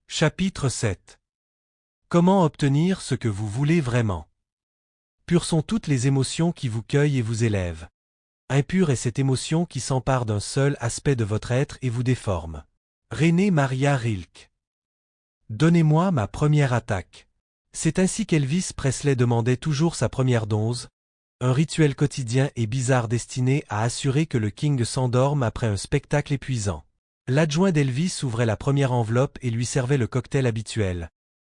Chapitre 7. Comment obtenir ce que vous voulez vraiment? Pures sont toutes les émotions qui vous cueillent et vous élèvent. Impure est cette émotion qui s'empare d'un seul aspect de votre être et vous déforme. René Maria Rilke. Donnez-moi ma première attaque. C'est ainsi qu'Elvis Presley demandait toujours sa première dose, un rituel quotidien et bizarre destiné à assurer que le King s'endorme après un spectacle épuisant. L'adjoint d'Elvis ouvrait la première enveloppe et lui servait le cocktail habituel.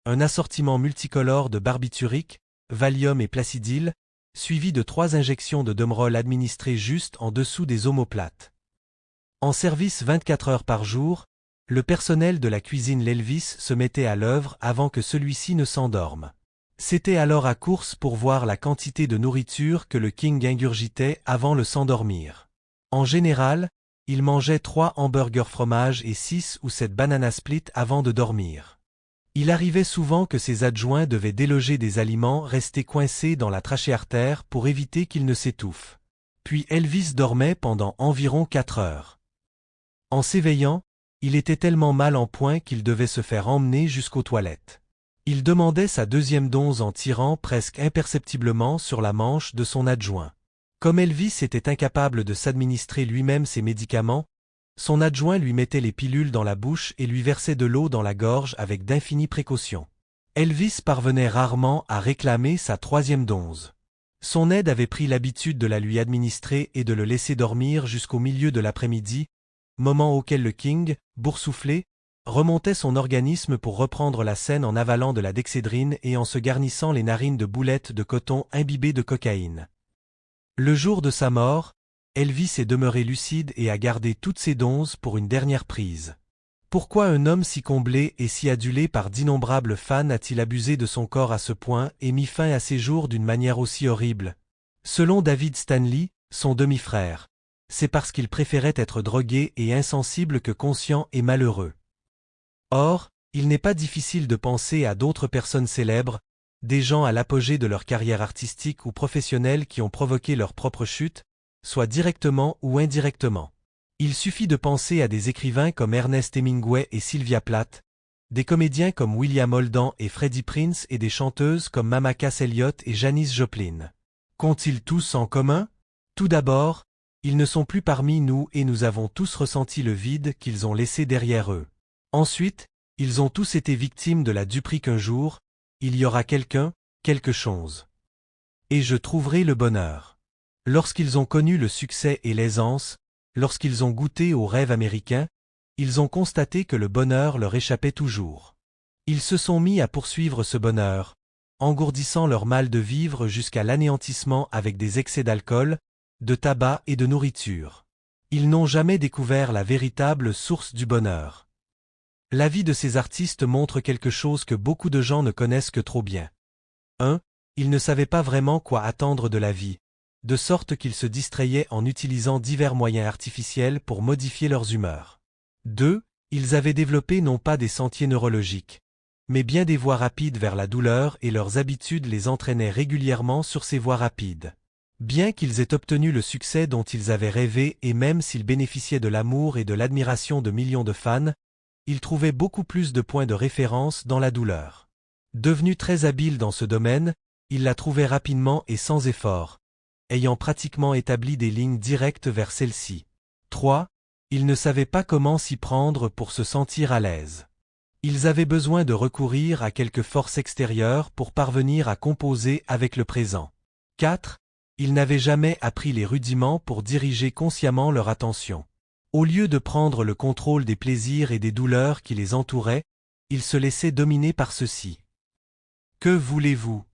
Un assortiment multicolore de barbiturique, Valium et Placidil, suivi de 3 injections de Demerol administrées juste en dessous des omoplates. En service 24 heures par jour, le personnel de la cuisine l'Elvis se mettait à l'œuvre avant que celui-ci ne s'endorme. C'était alors à course pour voir la quantité de nourriture que le King ingurgitait avant de s'endormir. En général, il mangeait 3 hamburgers fromage et 6 ou 7 banana split avant de dormir. Il arrivait souvent que ses adjoints devaient déloger des aliments restés coincés dans la trachée artère pour éviter qu'ils ne s'étouffent. Puis Elvis dormait pendant environ 4 heures. En s'éveillant, il était tellement mal en point qu'il devait se faire emmener jusqu'aux toilettes. Il demandait sa deuxième dose en tirant presque imperceptiblement sur la manche de son adjoint. Comme Elvis était incapable de s'administrer lui-même ses médicaments, son adjoint lui mettait les pilules dans la bouche et lui versait de l'eau dans la gorge avec d'infinies précautions. Elvis parvenait rarement à réclamer sa 3e dose. Son aide avait pris l'habitude de la lui administrer et de le laisser dormir jusqu'au milieu de l'après-midi, moment auquel le King, boursouflé, remontait son organisme pour reprendre la scène en avalant de la dexédrine et en se garnissant les narines de boulettes de coton imbibées de cocaïne. Le jour de sa mort, Elvis est demeuré lucide et a gardé toutes ses doses pour une dernière prise. Pourquoi un homme si comblé et si adulé par d'innombrables fans a-t-il abusé de son corps à ce point et mis fin à ses jours d'une manière aussi horrible? Selon David Stanley, son demi-frère, c'est parce qu'il préférait être drogué et insensible que conscient et malheureux. Or, il n'est pas difficile de penser à d'autres personnes célèbres, des gens à l'apogée de leur carrière artistique ou professionnelle qui ont provoqué leur propre chute, soit directement ou indirectement. Il suffit de penser à des écrivains comme Ernest Hemingway et Sylvia Plath, des comédiens comme William Holden et Freddie Prinze et des chanteuses comme Mama Cass Elliot et Janis Joplin. Qu'ont-ils tous en commun? Tout d'abord, ils ne sont plus parmi nous et nous avons tous ressenti le vide qu'ils ont laissé derrière eux. Ensuite, ils ont tous été victimes de la duperie qu'un jour, il y aura quelqu'un, quelque chose. Et je trouverai le bonheur. Lorsqu'ils ont connu le succès et l'aisance, lorsqu'ils ont goûté au rêve américain, ils ont constaté que le bonheur leur échappait toujours. Ils se sont mis à poursuivre ce bonheur, engourdissant leur mal de vivre jusqu'à l'anéantissement avec des excès d'alcool, de tabac et de nourriture. Ils n'ont jamais découvert la véritable source du bonheur. La vie de ces artistes montre quelque chose que beaucoup de gens ne connaissent que trop bien. 1. Ils ne savaient pas vraiment quoi attendre de la vie, de sorte qu'ils se distrayaient en utilisant divers moyens artificiels pour modifier leurs humeurs. 2. Ils avaient développé non pas des sentiers neurologiques, mais bien des voies rapides vers la douleur et leurs habitudes les entraînaient régulièrement sur ces voies rapides. Bien qu'ils aient obtenu le succès dont ils avaient rêvé et même s'ils bénéficiaient de l'amour et de l'admiration de millions de fans, ils trouvaient beaucoup plus de points de référence dans la douleur. Devenus très habiles dans ce domaine, ils la trouvaient rapidement et sans effort, ayant pratiquement établi des lignes directes vers celle-ci. 3. Ils ne savaient pas comment s'y prendre pour se sentir à l'aise. Ils avaient besoin de recourir à quelque force extérieure pour parvenir à composer avec le présent. 4. Ils n'avaient jamais appris les rudiments pour diriger consciemment leur attention. Au lieu de prendre le contrôle des plaisirs et des douleurs qui les entouraient, ils se laissaient dominer par ceux-ci. Que voulez-vous?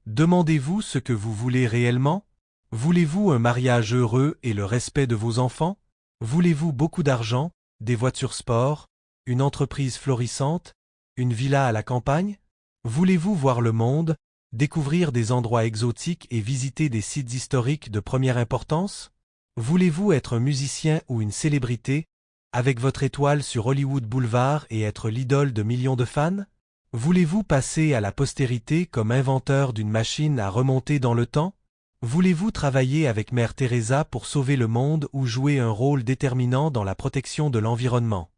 Demandez-vous ce que vous voulez réellement? Voulez-vous un mariage heureux et le respect de vos enfants? Voulez-vous beaucoup d'argent, des voitures sport, une entreprise florissante, une villa à la campagne? Voulez-vous voir le monde, découvrir des endroits exotiques et visiter des sites historiques de première importance? Voulez-vous être un musicien ou une célébrité, avec votre étoile sur Hollywood Boulevard et être l'idole de millions de fans? Voulez-vous passer à la postérité comme inventeur d'une machine à remonter dans le temps? Voulez-vous travailler avec Mère Teresa pour sauver le monde ou jouer un rôle déterminant dans la protection de l'environnement?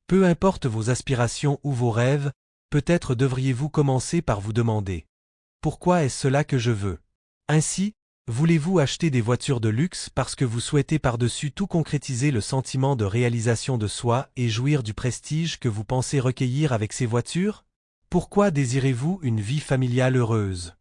Peu importe vos aspirations ou vos rêves, peut-être devriez-vous commencer par vous demander « Pourquoi est-ce cela que je veux ?» Ainsi, voulez-vous acheter des voitures de luxe parce que vous souhaitez par-dessus tout concrétiser le sentiment de réalisation de soi et jouir du prestige que vous pensez recueillir avec ces voitures? Pourquoi désirez-vous une vie familiale heureuse?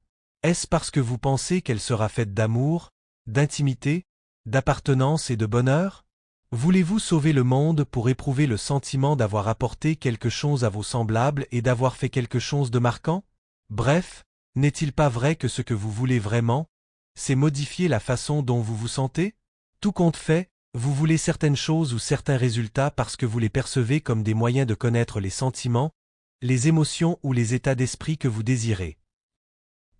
Est-ce parce que vous pensez qu'elle sera faite d'amour, d'intimité, d'appartenance et de bonheur? Voulez-vous sauver le monde pour éprouver le sentiment d'avoir apporté quelque chose à vos semblables et d'avoir fait quelque chose de marquant? Bref, n'est-il pas vrai que ce que vous voulez vraiment, c'est modifier la façon dont vous vous sentez? Tout compte fait, vous voulez certaines choses ou certains résultats parce que vous les percevez comme des moyens de connaître les sentiments, les émotions ou les états d'esprit que vous désirez.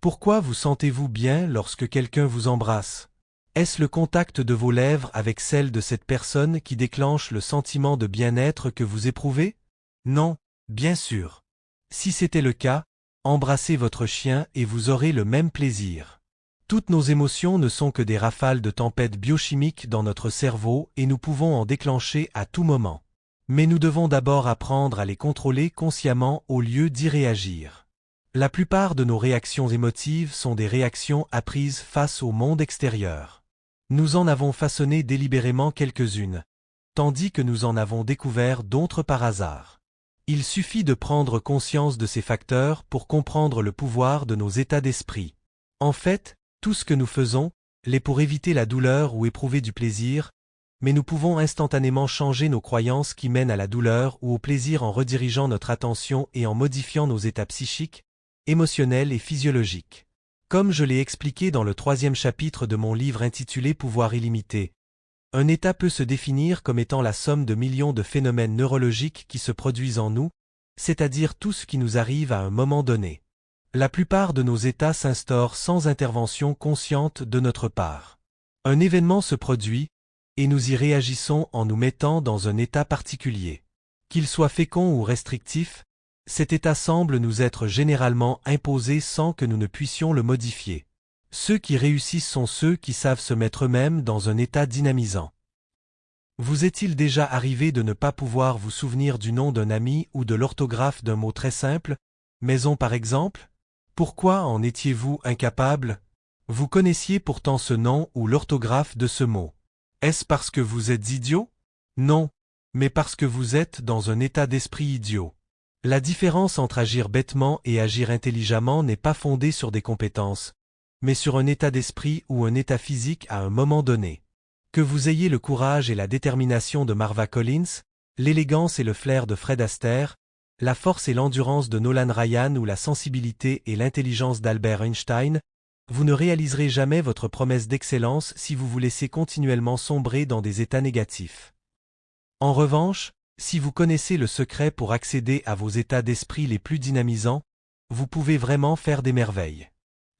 Pourquoi vous sentez-vous bien lorsque quelqu'un vous embrasse? Est-ce le contact de vos lèvres avec celle de cette personne qui déclenche le sentiment de bien-être que vous éprouvez? Non, bien sûr. Si c'était le cas, embrassez votre chien et vous aurez le même plaisir. Toutes nos émotions ne sont que des rafales de tempêtes biochimiques dans notre cerveau et nous pouvons en déclencher à tout moment. Mais nous devons d'abord apprendre à les contrôler consciemment au lieu d'y réagir. La plupart de nos réactions émotives sont des réactions apprises face au monde extérieur. Nous en avons façonné délibérément quelques-unes, tandis que nous en avons découvert d'autres par hasard. Il suffit de prendre conscience de ces facteurs pour comprendre le pouvoir de nos états d'esprit. En fait, tout ce que nous faisons l'est pour éviter la douleur ou éprouver du plaisir, mais nous pouvons instantanément changer nos croyances qui mènent à la douleur ou au plaisir en redirigeant notre attention et en modifiant nos états psychiques, émotionnels et physiologiques. Comme je l'ai expliqué dans le 3e chapitre de mon livre intitulé Pouvoir illimité, un état peut se définir comme étant la somme de millions de phénomènes neurologiques qui se produisent en nous, c'est-à-dire tout ce qui nous arrive à un moment donné. La plupart de nos états s'instaurent sans intervention consciente de notre part. Un événement se produit, et nous y réagissons en nous mettant dans un état particulier. Qu'il soit fécond ou restrictif, cet état semble nous être généralement imposé sans que nous ne puissions le modifier. Ceux qui réussissent sont ceux qui savent se mettre eux-mêmes dans un état dynamisant. Vous est-il déjà arrivé de ne pas pouvoir vous souvenir du nom d'un ami ou de l'orthographe d'un mot très simple, maison par exemple? Pourquoi en étiez-vous incapable? Vous connaissiez pourtant ce nom ou l'orthographe de ce mot. Est-ce parce que vous êtes idiot? Non, mais parce que vous êtes dans un état d'esprit idiot. La différence entre agir bêtement et agir intelligemment n'est pas fondée sur des compétences, mais sur un état d'esprit ou un état physique à un moment donné. Que vous ayez le courage et la détermination de Marva Collins, l'élégance et le flair de Fred Astaire, la force et l'endurance de Nolan Ryan ou la sensibilité et l'intelligence d'Albert Einstein, vous ne réaliserez jamais votre promesse d'excellence si vous vous laissez continuellement sombrer dans des états négatifs. En revanche, si vous connaissez le secret pour accéder à vos états d'esprit les plus dynamisants, vous pouvez vraiment faire des merveilles.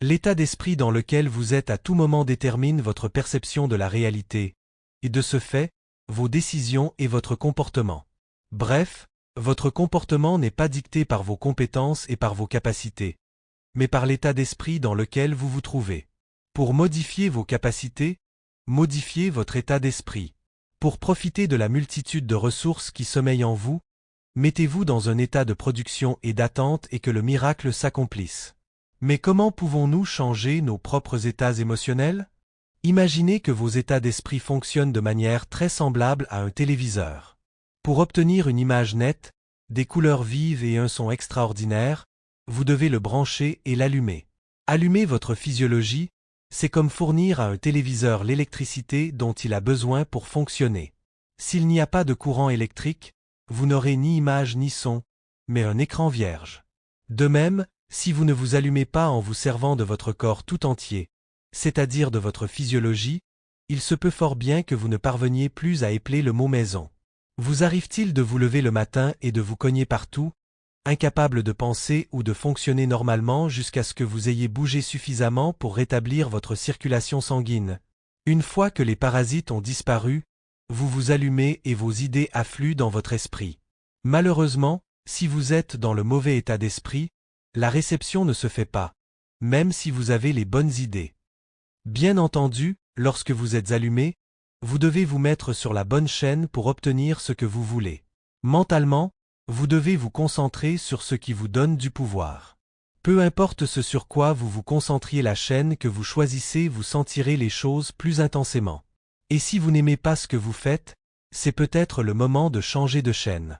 L'état d'esprit dans lequel vous êtes à tout moment détermine votre perception de la réalité, et de ce fait, vos décisions et votre comportement. Bref, votre comportement n'est pas dicté par vos compétences et par vos capacités, mais par l'état d'esprit dans lequel vous vous trouvez. Pour modifier vos capacités, modifiez votre état d'esprit. Pour profiter de la multitude de ressources qui sommeillent en vous, mettez-vous dans un état de production et d'attente et que le miracle s'accomplisse. Mais comment pouvons-nous changer nos propres états émotionnels? Imaginez que vos états d'esprit fonctionnent de manière très semblable à un téléviseur. Pour obtenir une image nette, des couleurs vives et un son extraordinaire, vous devez le brancher et l'allumer. Allumer votre physiologie, c'est comme fournir à un téléviseur l'électricité dont il a besoin pour fonctionner. S'il n'y a pas de courant électrique, vous n'aurez ni image ni son, mais un écran vierge. De même, si vous ne vous allumez pas en vous servant de votre corps tout entier, c'est-à-dire de votre physiologie, il se peut fort bien que vous ne parveniez plus à épeler le mot maison. Vous arrive-t-il de vous lever le matin et de vous cogner partout, incapable de penser ou de fonctionner normalement jusqu'à ce que vous ayez bougé suffisamment pour rétablir votre circulation sanguine? Une fois que les parasites ont disparu, vous vous allumez et vos idées affluent dans votre esprit. Malheureusement, si vous êtes dans le mauvais état d'esprit, la réception ne se fait pas, même si vous avez les bonnes idées. Bien entendu, lorsque vous êtes allumé, vous devez vous mettre sur la bonne chaîne pour obtenir ce que vous voulez. Mentalement, vous devez vous concentrer sur ce qui vous donne du pouvoir. Peu importe ce sur quoi vous vous concentriez, la chaîne que vous choisissez, vous sentirez les choses plus intensément. Et si vous n'aimez pas ce que vous faites, c'est peut-être le moment de changer de chaîne.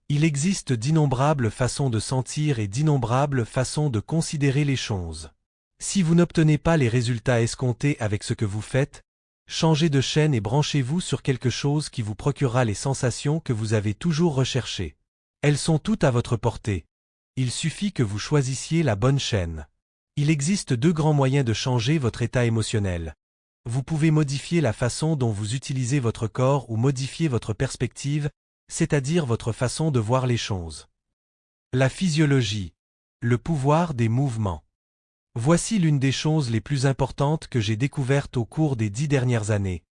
Il existe d'innombrables façons de sentir et d'innombrables façons de considérer les choses. Si vous n'obtenez pas les résultats escomptés avec ce que vous faites, changez de chaîne et branchez-vous sur quelque chose qui vous procurera les sensations que vous avez toujours recherchées. Elles sont toutes à votre portée. Il suffit que vous choisissiez la bonne chaîne. Il existe deux grands moyens de changer votre état émotionnel. Vous pouvez modifier la façon dont vous utilisez votre corps ou modifier votre perspective, c'est-à-dire votre façon de voir les choses. La physiologie. Le pouvoir des mouvements. Voici l'une des choses les plus importantes que j'ai découvertes au cours des 10 dernières années.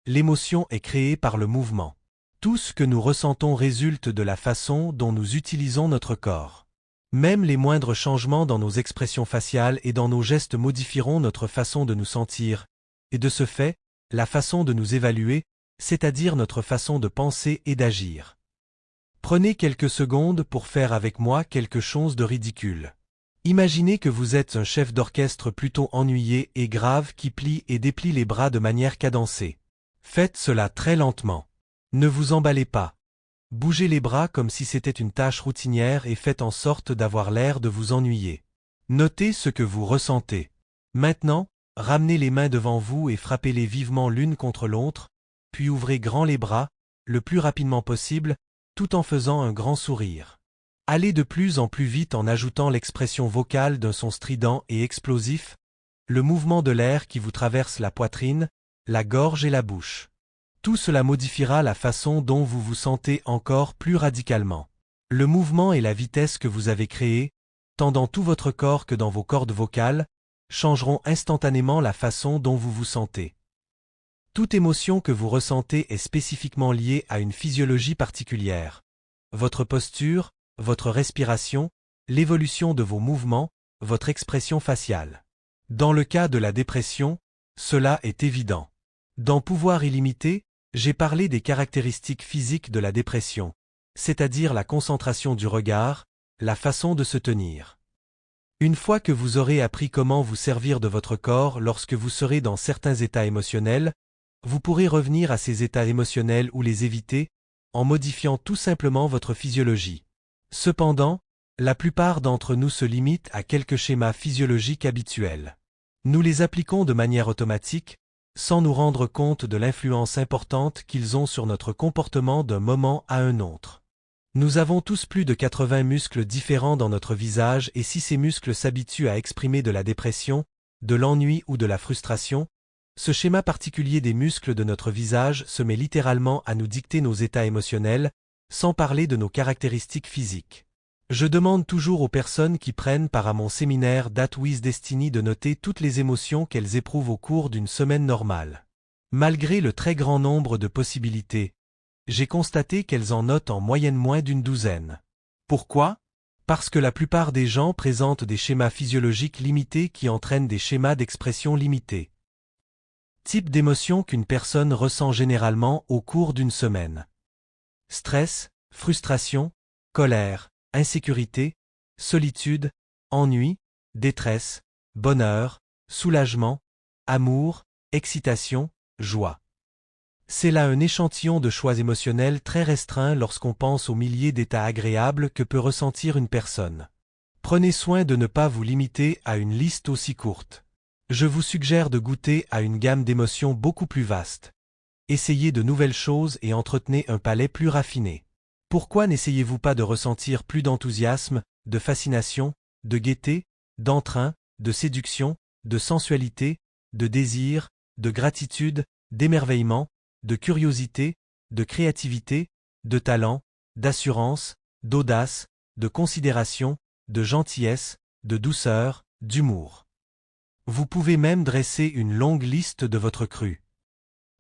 L'émotion est créée par le mouvement. Tout ce que nous ressentons résulte de la façon dont nous utilisons notre corps. Même les moindres changements dans nos expressions faciales et dans nos gestes modifieront notre façon de nous sentir, et de ce fait, la façon de nous évaluer, c'est-à-dire notre façon de penser et d'agir. Prenez quelques secondes pour faire avec moi quelque chose de ridicule. Imaginez que vous êtes un chef d'orchestre plutôt ennuyé et grave qui plie et déplie les bras de manière cadencée. Faites cela très lentement. Ne vous emballez pas. Bougez les bras comme si c'était une tâche routinière et faites en sorte d'avoir l'air de vous ennuyer. Notez ce que vous ressentez. Maintenant, ramenez les mains devant vous et frappez-les vivement l'une contre l'autre, puis ouvrez grand les bras, le plus rapidement possible, tout en faisant un grand sourire. Allez de plus en plus vite en ajoutant l'expression vocale d'un son strident et explosif, le mouvement de l'air qui vous traverse la poitrine, la gorge et la bouche. Tout cela modifiera la façon dont vous vous sentez encore plus radicalement. Le mouvement et la vitesse que vous avez créés, tant dans tout votre corps que dans vos cordes vocales, changeront instantanément la façon dont vous vous sentez. Toute émotion que vous ressentez est spécifiquement liée à une physiologie particulière. Votre posture, votre respiration, l'évolution de vos mouvements, votre expression faciale. Dans le cas de la dépression, cela est évident. Dans Pouvoir illimité, j'ai parlé des caractéristiques physiques de la dépression, c'est-à-dire la concentration du regard, la façon de se tenir. Une fois que vous aurez appris comment vous servir de votre corps lorsque vous serez dans certains états émotionnels, vous pourrez revenir à ces états émotionnels ou les éviter, en modifiant tout simplement votre physiologie. Cependant, la plupart d'entre nous se limitent à quelques schémas physiologiques habituels. Nous les appliquons de manière automatique, sans nous rendre compte de l'influence importante qu'ils ont sur notre comportement d'un moment à un autre. Nous avons tous plus de 80 muscles différents dans notre visage et si ces muscles s'habituent à exprimer de la dépression, de l'ennui ou de la frustration, ce schéma particulier des muscles de notre visage se met littéralement à nous dicter nos états émotionnels, sans parler de nos caractéristiques physiques. Je demande toujours aux personnes qui prennent part à mon séminaire That With Destiny de noter toutes les émotions qu'elles éprouvent au cours d'une semaine normale. Malgré le très grand nombre de possibilités, j'ai constaté qu'elles en notent en moyenne moins d'une douzaine. Pourquoi? Parce que la plupart des gens présentent des schémas physiologiques limités qui entraînent des schémas d'expression limités. Type d'émotion qu'une personne ressent généralement au cours d'une semaine. Stress, frustration, colère, insécurité, solitude, ennui, détresse, bonheur, soulagement, amour, excitation, joie. C'est là un échantillon de choix émotionnels très restreint lorsqu'on pense aux milliers d'états agréables que peut ressentir une personne. Prenez soin de ne pas vous limiter à une liste aussi courte. Je vous suggère de goûter à une gamme d'émotions beaucoup plus vaste. Essayez de nouvelles choses et entretenez un palais plus raffiné. Pourquoi n'essayez-vous pas de ressentir plus d'enthousiasme, de fascination, de gaieté, d'entrain, de séduction, de sensualité, de désir, de gratitude, d'émerveillement, de curiosité, de créativité, de talent, d'assurance, d'audace, de considération, de gentillesse, de douceur, d'humour. Vous pouvez même dresser une longue liste de votre cru.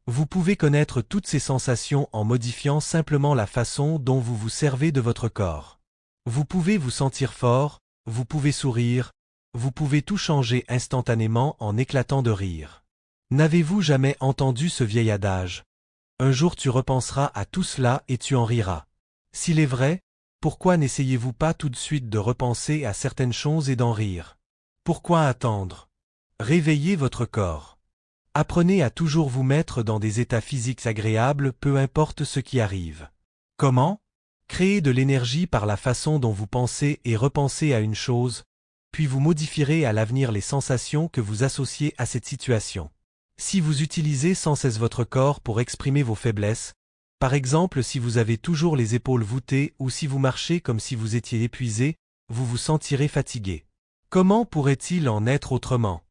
Vous pouvez connaître toutes ces sensations en modifiant simplement la façon dont vous vous servez de votre corps. Vous pouvez vous sentir fort, vous pouvez sourire, vous pouvez tout changer instantanément en éclatant de rire. N'avez-vous jamais entendu ce vieil adage? Un jour tu repenseras à tout cela et tu en riras. S'il est vrai, pourquoi n'essayez-vous pas tout de suite de repenser à certaines choses et d'en rire? Pourquoi attendre? Réveillez votre corps. Apprenez à toujours vous mettre dans des états physiques agréables, peu importe ce qui arrive. Comment? Créez de l'énergie par la façon dont vous pensez et repensez à une chose, puis vous modifierez à l'avenir les sensations que vous associez à cette situation. Si vous utilisez sans cesse votre corps pour exprimer vos faiblesses, par exemple si vous avez toujours les épaules voûtées ou si vous marchez comme si vous étiez épuisé, vous vous sentirez fatigué. Comment pourrait-il en être autrement?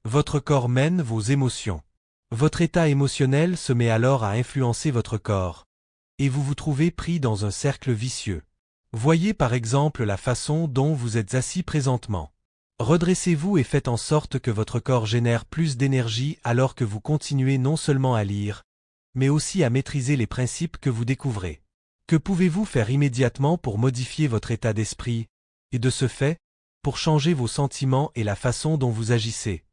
Votre corps mène vos émotions. Votre état émotionnel se met alors à influencer votre corps, et vous vous trouvez pris dans un cercle vicieux. Voyez par exemple la façon dont vous êtes assis présentement. Redressez-vous et faites en sorte que votre corps génère plus d'énergie alors que vous continuez non seulement à lire, mais aussi à maîtriser les principes que vous découvrez. Que pouvez-vous faire immédiatement pour modifier votre état d'esprit, et de ce fait, pour changer vos sentiments et la façon dont vous agissez?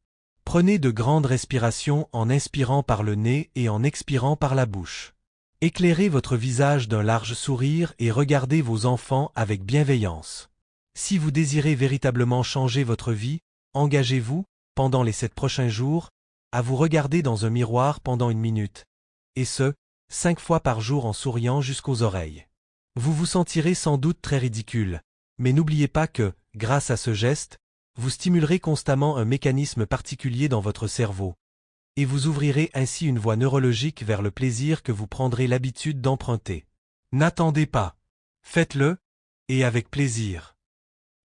Prenez de grandes respirations en inspirant par le nez et en expirant par la bouche. Éclairez votre visage d'un large sourire et regardez vos enfants avec bienveillance. Si vous désirez véritablement changer votre vie, engagez-vous, pendant les 7 prochains jours, à vous regarder dans un miroir pendant 1 minute, et ce, 5 fois par jour en souriant jusqu'aux oreilles. Vous vous sentirez sans doute très ridicule, mais n'oubliez pas que, grâce à ce geste, vous stimulerez constamment un mécanisme particulier dans votre cerveau, et vous ouvrirez ainsi une voie neurologique vers le plaisir que vous prendrez l'habitude d'emprunter. N'attendez pas. Faites-le, et avec plaisir.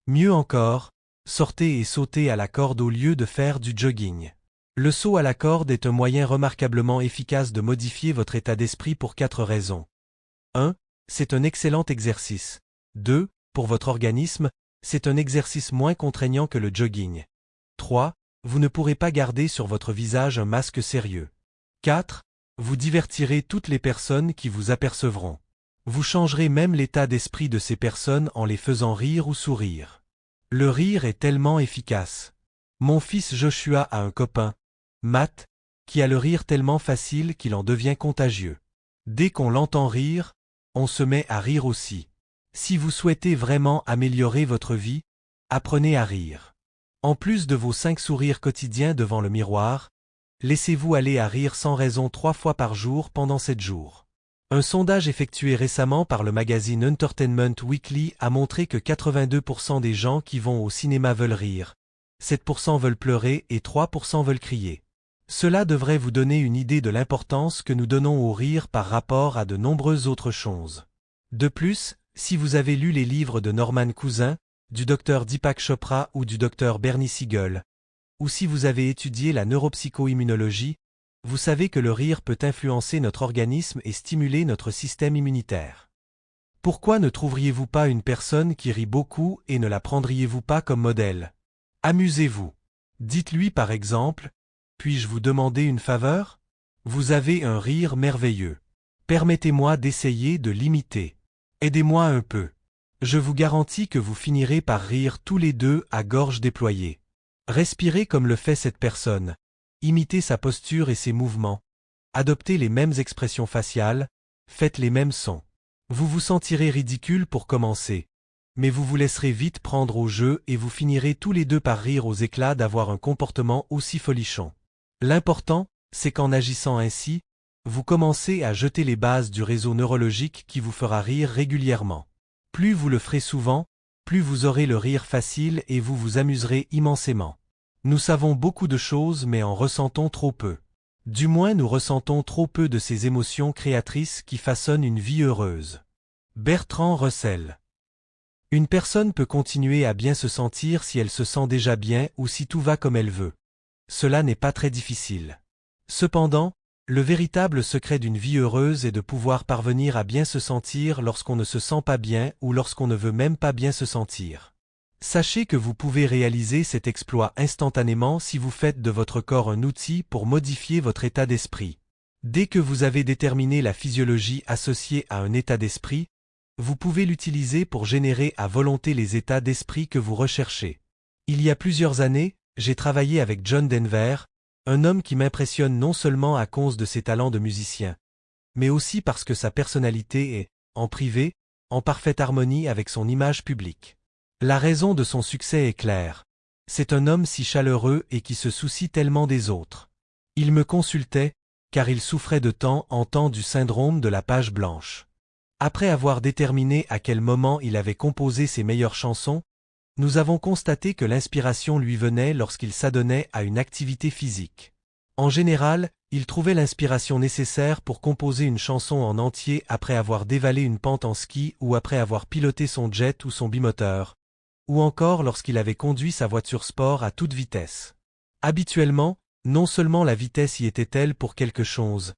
Mieux encore, sortez et sautez à la corde au lieu de faire du jogging. Le saut à la corde est un moyen remarquablement efficace de modifier votre état d'esprit pour 4 raisons. 1. C'est un excellent exercice. 2. Pour votre organisme, c'est un exercice moins contraignant que le jogging. 3. Vous ne pourrez pas garder sur votre visage un masque sérieux. 4. Vous divertirez toutes les personnes qui vous apercevront. Vous changerez même l'état d'esprit de ces personnes en les faisant rire ou sourire. Le rire est tellement efficace. Mon fils Joshua a un copain, Matt, qui a le rire tellement facile qu'il en devient contagieux. Dès qu'on l'entend rire, on se met à rire aussi. Si vous souhaitez vraiment améliorer votre vie, apprenez à rire. En plus de vos 5 sourires quotidiens devant le miroir, laissez-vous aller à rire sans raison 3 fois par jour pendant 7 jours. Un sondage effectué récemment par le magazine Entertainment Weekly a montré que 82% des gens qui vont au cinéma veulent rire, 7% veulent pleurer et 3% veulent crier. Cela devrait vous donner une idée de l'importance que nous donnons au rire par rapport à de nombreuses autres choses. De plus, si vous avez lu les livres de Norman Cousin, du Dr Deepak Chopra ou du Dr Bernie Siegel, ou si vous avez étudié la neuropsychoimmunologie, vous savez que le rire peut influencer notre organisme et stimuler notre système immunitaire. Pourquoi ne trouveriez-vous pas une personne qui rit beaucoup et ne la prendriez-vous pas comme modèle? Amusez-vous. Dites-lui par exemple, « Puis-je vous demander une faveur? Vous avez un rire merveilleux. Permettez-moi d'essayer de l'imiter. Aidez-moi un peu. » Je vous garantis que vous finirez par rire tous les deux à gorge déployée. Respirez comme le fait cette personne. Imitez sa posture et ses mouvements. Adoptez les mêmes expressions faciales, faites les mêmes sons. Vous vous sentirez ridicule pour commencer, mais vous vous laisserez vite prendre au jeu et vous finirez tous les deux par rire aux éclats d'avoir un comportement aussi folichon. L'important, c'est qu'en agissant ainsi, vous commencez à jeter les bases du réseau neurologique qui vous fera rire régulièrement. Plus vous le ferez souvent, plus vous aurez le rire facile et vous vous amuserez immensément. Nous savons beaucoup de choses mais en ressentons trop peu. Du moins nous ressentons trop peu de ces émotions créatrices qui façonnent une vie heureuse. Bertrand Russell. Une personne peut continuer à bien se sentir si elle se sent déjà bien ou si tout va comme elle veut. Cela n'est pas très difficile. Cependant, le véritable secret d'une vie heureuse est de pouvoir parvenir à bien se sentir lorsqu'on ne se sent pas bien ou lorsqu'on ne veut même pas bien se sentir. Sachez que vous pouvez réaliser cet exploit instantanément si vous faites de votre corps un outil pour modifier votre état d'esprit. Dès que vous avez déterminé la physiologie associée à un état d'esprit, vous pouvez l'utiliser pour générer à volonté les états d'esprit que vous recherchez. Il y a plusieurs années, j'ai travaillé avec John Denver, un homme qui m'impressionne non seulement à cause de ses talents de musicien, mais aussi parce que sa personnalité est, en privé, en parfaite harmonie avec son image publique. La raison de son succès est claire. C'est un homme si chaleureux et qui se soucie tellement des autres. Il me consultait, car il souffrait de temps en temps du syndrome de la page blanche. Après avoir déterminé à quel moment il avait composé ses meilleures chansons, nous avons constaté que l'inspiration lui venait lorsqu'il s'adonnait à une activité physique. En général, il trouvait l'inspiration nécessaire pour composer une chanson en entier après avoir dévalé une pente en ski ou après avoir piloté son jet ou son bimoteur, ou encore lorsqu'il avait conduit sa voiture sport à toute vitesse. Habituellement, non seulement la vitesse y était-elle pour quelque chose,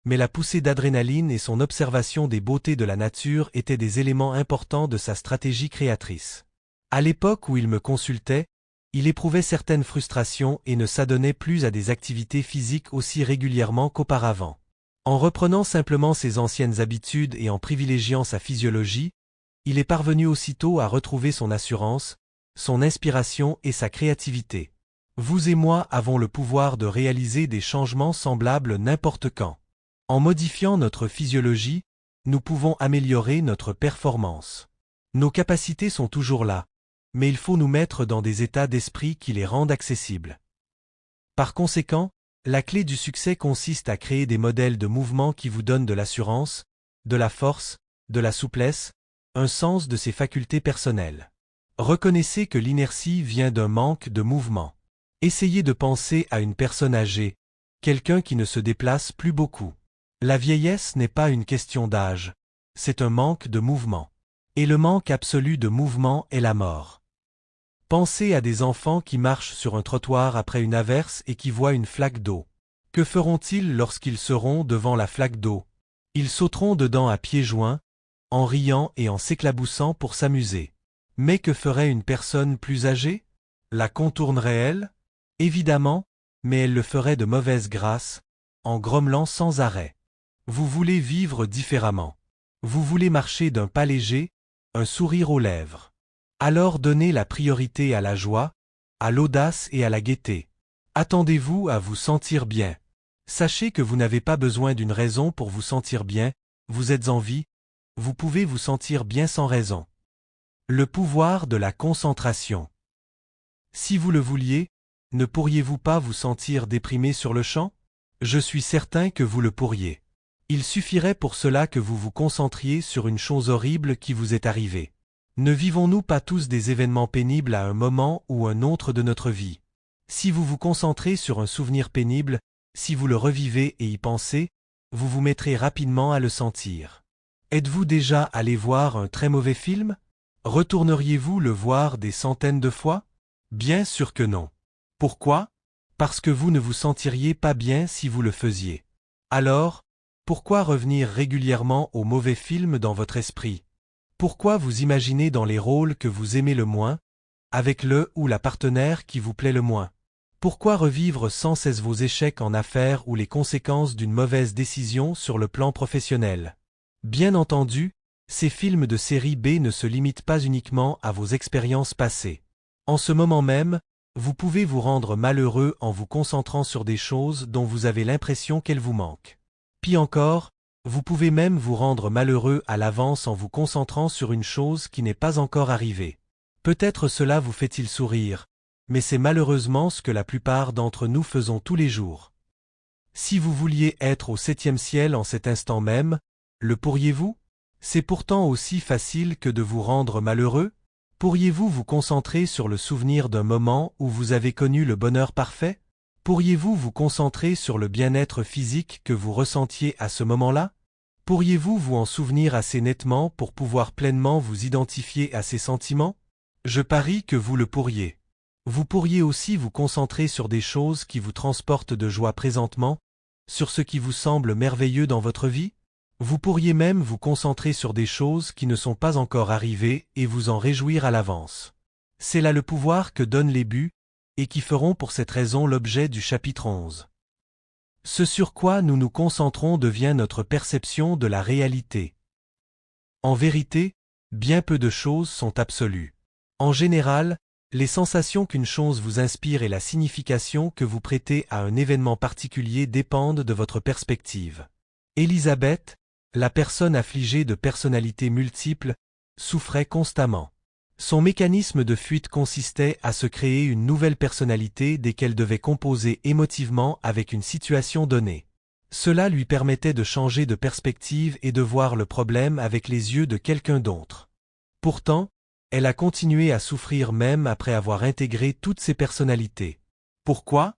mais la poussée d'adrénaline et son observation des beautés de la nature étaient des éléments importants de sa stratégie créatrice. À l'époque où il me consultait, il éprouvait certaines frustrations et ne s'adonnait plus à des activités physiques aussi régulièrement qu'auparavant. En reprenant simplement ses anciennes habitudes et en privilégiant sa physiologie, il est parvenu aussitôt à retrouver son assurance, son inspiration et sa créativité. Vous et moi avons le pouvoir de réaliser des changements semblables n'importe quand. En modifiant notre physiologie, nous pouvons améliorer notre performance. Nos capacités sont toujours là, mais il faut nous mettre dans des états d'esprit qui les rendent accessibles. Par conséquent, la clé du succès consiste à créer des modèles de mouvement qui vous donnent de l'assurance, de la force, de la souplesse, un sens de ses facultés personnelles. Reconnaissez que l'inertie vient d'un manque de mouvement. Essayez de penser à une personne âgée, quelqu'un qui ne se déplace plus beaucoup. La vieillesse n'est pas une question d'âge, c'est un manque de mouvement. Et le manque absolu de mouvement est la mort. Pensez à des enfants qui marchent sur un trottoir après une averse et qui voient une flaque d'eau. Que feront-ils lorsqu'ils seront devant la flaque d'eau? Ils sauteront dedans à pieds joints, en riant et en s'éclaboussant pour s'amuser. Mais que ferait une personne plus âgée? La contournerait-elle? Évidemment, mais elle le ferait de mauvaise grâce, en grommelant sans arrêt. Vous voulez vivre différemment. Vous voulez marcher d'un pas léger, un sourire aux lèvres. Alors donnez la priorité à la joie, à l'audace et à la gaieté. Attendez-vous à vous sentir bien. Sachez que vous n'avez pas besoin d'une raison pour vous sentir bien, vous êtes en vie, vous pouvez vous sentir bien sans raison. Le pouvoir de la concentration. Si vous le vouliez, ne pourriez-vous pas vous sentir déprimé sur le champ? Je suis certain que vous le pourriez. Il suffirait pour cela que vous vous concentriez sur une chose horrible qui vous est arrivée. Ne vivons-nous pas tous des événements pénibles à un moment ou un autre de notre vie? Si vous vous concentrez sur un souvenir pénible, si vous le revivez et y pensez, vous vous mettrez rapidement à le sentir. Êtes-vous déjà allé voir un très mauvais film? Retourneriez-vous le voir des centaines de fois? Bien sûr que non. Pourquoi? Parce que vous ne vous sentiriez pas bien si vous le faisiez. Alors, pourquoi revenir régulièrement au mauvais film dans votre esprit? Pourquoi vous imaginer dans les rôles que vous aimez le moins, avec le ou la partenaire qui vous plaît le moins? Pourquoi revivre sans cesse vos échecs en affaires ou les conséquences d'une mauvaise décision sur le plan professionnel? Bien entendu, ces films de série B ne se limitent pas uniquement à vos expériences passées. En ce moment même, vous pouvez vous rendre malheureux en vous concentrant sur des choses dont vous avez l'impression qu'elles vous manquent. Pis encore, vous pouvez même vous rendre malheureux à l'avance en vous concentrant sur une chose qui n'est pas encore arrivée. Peut-être cela vous fait-il sourire, mais c'est malheureusement ce que la plupart d'entre nous faisons tous les jours. Si vous vouliez être au 7e ciel en cet instant même, le pourriez-vous? C'est pourtant aussi facile que de vous rendre malheureux. Pourriez-vous vous concentrer sur le souvenir d'un moment où vous avez connu le bonheur parfait? Pourriez-vous vous concentrer sur le bien-être physique que vous ressentiez à ce moment-là? Pourriez-vous vous en souvenir assez nettement pour pouvoir pleinement vous identifier à ces sentiments? Je parie que vous le pourriez. Vous pourriez aussi vous concentrer sur des choses qui vous transportent de joie présentement, sur ce qui vous semble merveilleux dans votre vie? Vous pourriez même vous concentrer sur des choses qui ne sont pas encore arrivées et vous en réjouir à l'avance. C'est là le pouvoir que donnent les buts, et qui feront pour cette raison l'objet du chapitre 11. Ce sur quoi nous nous concentrons devient notre perception de la réalité. En vérité, bien peu de choses sont absolues. En général, les sensations qu'une chose vous inspire et la signification que vous prêtez à un événement particulier dépendent de votre perspective. Élisabeth, La personne affligée de personnalités multiples souffrait constamment. Son mécanisme de fuite consistait à se créer une nouvelle personnalité dès qu'elle devait composer émotivement avec une situation donnée. Cela lui permettait de changer de perspective et de voir le problème avec les yeux de quelqu'un d'autre. Pourtant, elle a continué à souffrir même après avoir intégré toutes ses personnalités. Pourquoi?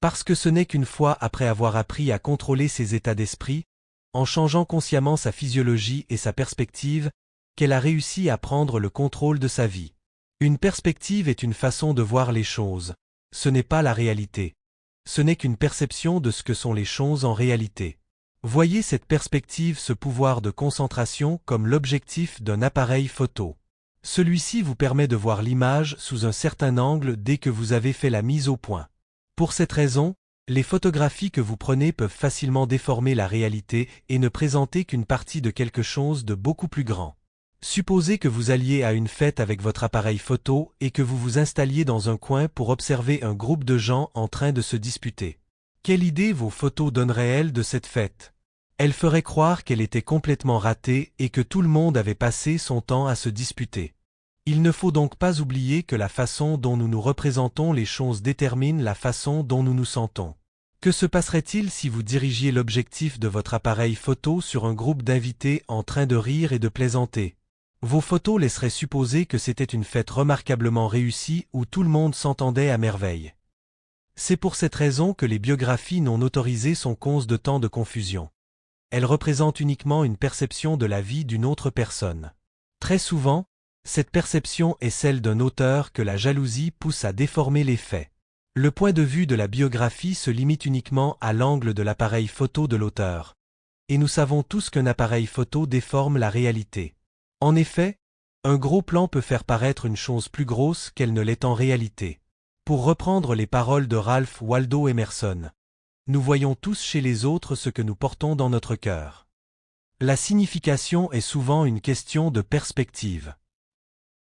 Parce que ce n'est qu'une fois après avoir appris à contrôler ses états d'esprit, en changeant consciemment sa physiologie et sa perspective, qu'elle a réussi à prendre le contrôle de sa vie. Une perspective est une façon de voir les choses. Ce n'est pas la réalité. Ce n'est qu'une perception de ce que sont les choses en réalité. Voyez cette perspective, ce pouvoir de concentration comme l'objectif d'un appareil photo. Celui-ci vous permet de voir l'image sous un certain angle dès que vous avez fait la mise au point. Pour cette raison, les photographies que vous prenez peuvent facilement déformer la réalité et ne présenter qu'une partie de quelque chose de beaucoup plus grand. Supposez que vous alliez à une fête avec votre appareil photo et que vous vous installiez dans un coin pour observer un groupe de gens en train de se disputer. Quelle idée vos photos donneraient-elles de cette fête? Elles feraient croire qu'elle était complètement ratée et que tout le monde avait passé son temps à se disputer. Il ne faut donc pas oublier que la façon dont nous nous représentons les choses détermine la façon dont nous nous sentons. Que se passerait-il si vous dirigiez l'objectif de votre appareil photo sur un groupe d'invités en train de rire et de plaisanter? Vos photos laisseraient supposer que c'était une fête remarquablement réussie où tout le monde s'entendait à merveille. C'est pour cette raison que les biographies non autorisées sont cause de tant de confusion. Elles représentent uniquement une perception de la vie d'une autre personne. Très souvent, cette perception est celle d'un auteur que la jalousie pousse à déformer les faits. Le point de vue de la biographie se limite uniquement à l'angle de l'appareil photo de l'auteur. Et nous savons tous qu'un appareil photo déforme la réalité. En effet, un gros plan peut faire paraître une chose plus grosse qu'elle ne l'est en réalité. Pour reprendre les paroles de Ralph Waldo Emerson, nous voyons tous chez les autres ce que nous portons dans notre cœur. La signification est souvent une question de perspective.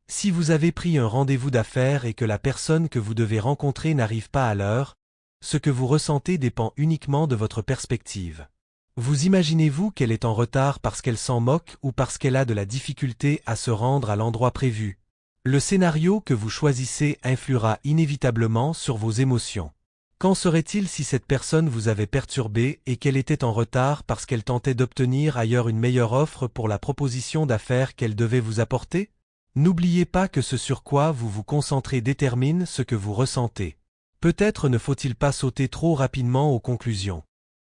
Si vous avez pris un rendez-vous d'affaires et que la personne que vous devez rencontrer n'arrive pas à l'heure, ce que vous ressentez dépend uniquement de votre perspective. Vous imaginez-vous qu'elle est en retard parce qu'elle s'en moque ou parce qu'elle a de la difficulté à se rendre à l'endroit prévu? Le scénario que vous choisissez influera inévitablement sur vos émotions. Qu'en serait-il si cette personne vous avait perturbé et qu'elle était en retard parce qu'elle tentait d'obtenir ailleurs une meilleure offre pour la proposition d'affaires qu'elle devait vous apporter? N'oubliez pas que ce sur quoi vous vous concentrez détermine ce que vous ressentez. Peut-être ne faut-il pas sauter trop rapidement aux conclusions.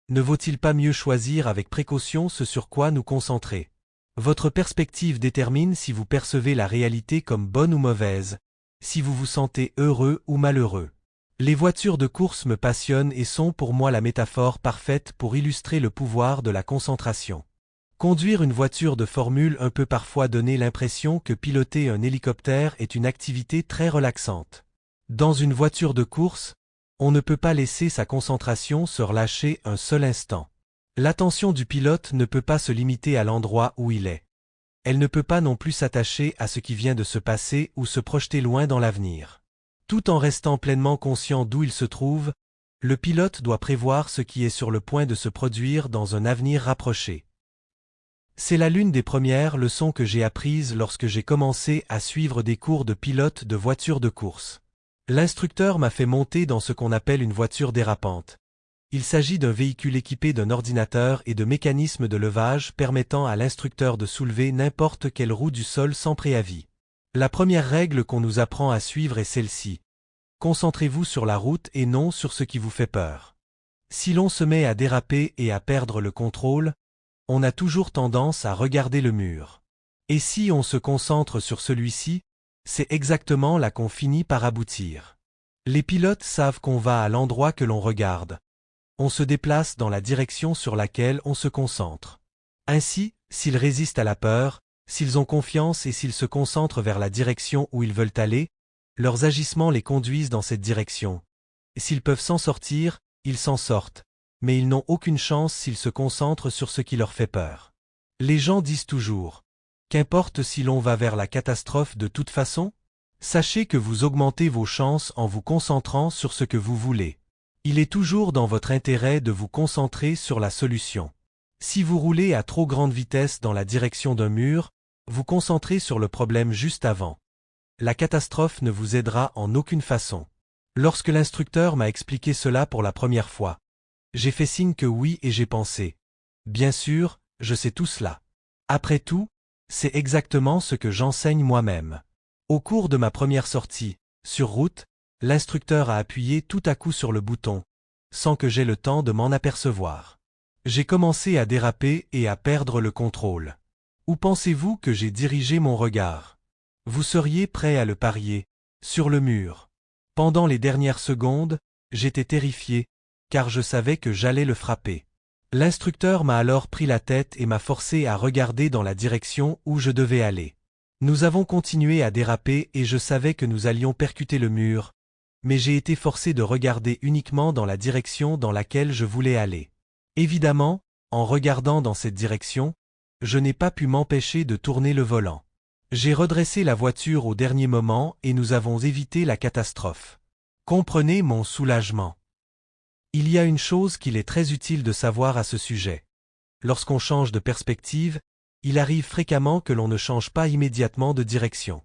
Ne vaut-il pas mieux choisir avec précaution ce sur quoi nous concentrer? Votre perspective détermine si vous percevez la réalité comme bonne ou mauvaise, si vous vous sentez heureux ou malheureux. Les voitures de course me passionnent et sont pour moi la métaphore parfaite pour illustrer le pouvoir de la concentration. Conduire une voiture de Formule 1 peut parfois donner l'impression que piloter un hélicoptère est une activité très relaxante. Dans une voiture de course, on ne peut pas laisser sa concentration se relâcher un seul instant. L'attention du pilote ne peut pas se limiter à l'endroit où il est. Elle ne peut pas non plus s'attacher à ce qui vient de se passer ou se projeter loin dans l'avenir. Tout en restant pleinement conscient d'où il se trouve, le pilote doit prévoir ce qui est sur le point de se produire dans un avenir rapproché. C'est l'une des premières leçons que j'ai apprises lorsque j'ai commencé à suivre des cours de pilote de voitures de course. L'instructeur m'a fait monter dans ce qu'on appelle une voiture dérapante. Il s'agit d'un véhicule équipé d'un ordinateur et de mécanismes de levage permettant à l'instructeur de soulever n'importe quelle roue du sol sans préavis. La première règle qu'on nous apprend à suivre est celle-ci. Concentrez-vous sur la route et non sur ce qui vous fait peur. Si l'on se met à déraper et à perdre le contrôle, on a toujours tendance à regarder le mur. Et si on se concentre sur celui-ci, c'est exactement là qu'on finit par aboutir. Les pilotes savent qu'on va à l'endroit que l'on regarde. On se déplace dans la direction sur laquelle on se concentre. Ainsi, s'ils résistent à la peur, s'ils ont confiance et s'ils se concentrent vers la direction où ils veulent aller, leurs agissements les conduisent dans cette direction. Et s'ils peuvent s'en sortir, ils s'en sortent. Mais ils n'ont aucune chance s'ils se concentrent sur ce qui leur fait peur. Les gens disent toujours « Qu'importe si l'on va vers la catastrophe de toute façon ?» Sachez que vous augmentez vos chances en vous concentrant sur ce que vous voulez. Il est toujours dans votre intérêt de vous concentrer sur la solution. Si vous roulez à trop grande vitesse dans la direction d'un mur, vous concentrez sur le problème juste avant. La catastrophe ne vous aidera en aucune façon. Lorsque l'instructeur m'a expliqué cela pour la première fois, j'ai fait signe que oui et j'ai pensé. Bien sûr, je sais tout cela. Après tout, c'est exactement ce que j'enseigne moi-même. Au cours de ma première sortie, sur route, l'instructeur a appuyé tout à coup sur le bouton, sans que j'aie le temps de m'en apercevoir. J'ai commencé à déraper et à perdre le contrôle. Où pensez-vous que j'ai dirigé mon regard? Vous seriez prêt à le parier, sur le mur. Pendant les dernières secondes, j'étais terrifié, car je savais que j'allais le frapper. L'instructeur m'a alors pris la tête et m'a forcé à regarder dans la direction où je devais aller. Nous avons continué à déraper et je savais que nous allions percuter le mur, mais j'ai été forcé de regarder uniquement dans la direction dans laquelle je voulais aller. Évidemment, en regardant dans cette direction, je n'ai pas pu m'empêcher de tourner le volant. J'ai redressé la voiture au dernier moment et nous avons évité la catastrophe. Comprenez mon soulagement. Il y a une chose qu'il est très utile de savoir à ce sujet. Lorsqu'on change de perspective, il arrive fréquemment que l'on ne change pas immédiatement de direction.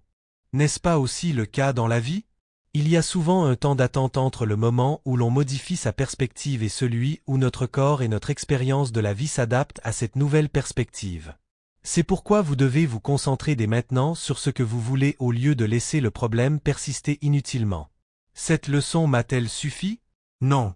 N'est-ce pas aussi le cas dans la vie? Il y a souvent un temps d'attente entre le moment où l'on modifie sa perspective et celui où notre corps et notre expérience de la vie s'adaptent à cette nouvelle perspective. C'est pourquoi vous devez vous concentrer dès maintenant sur ce que vous voulez au lieu de laisser le problème persister inutilement. Cette leçon m'a-t-elle suffi? Non.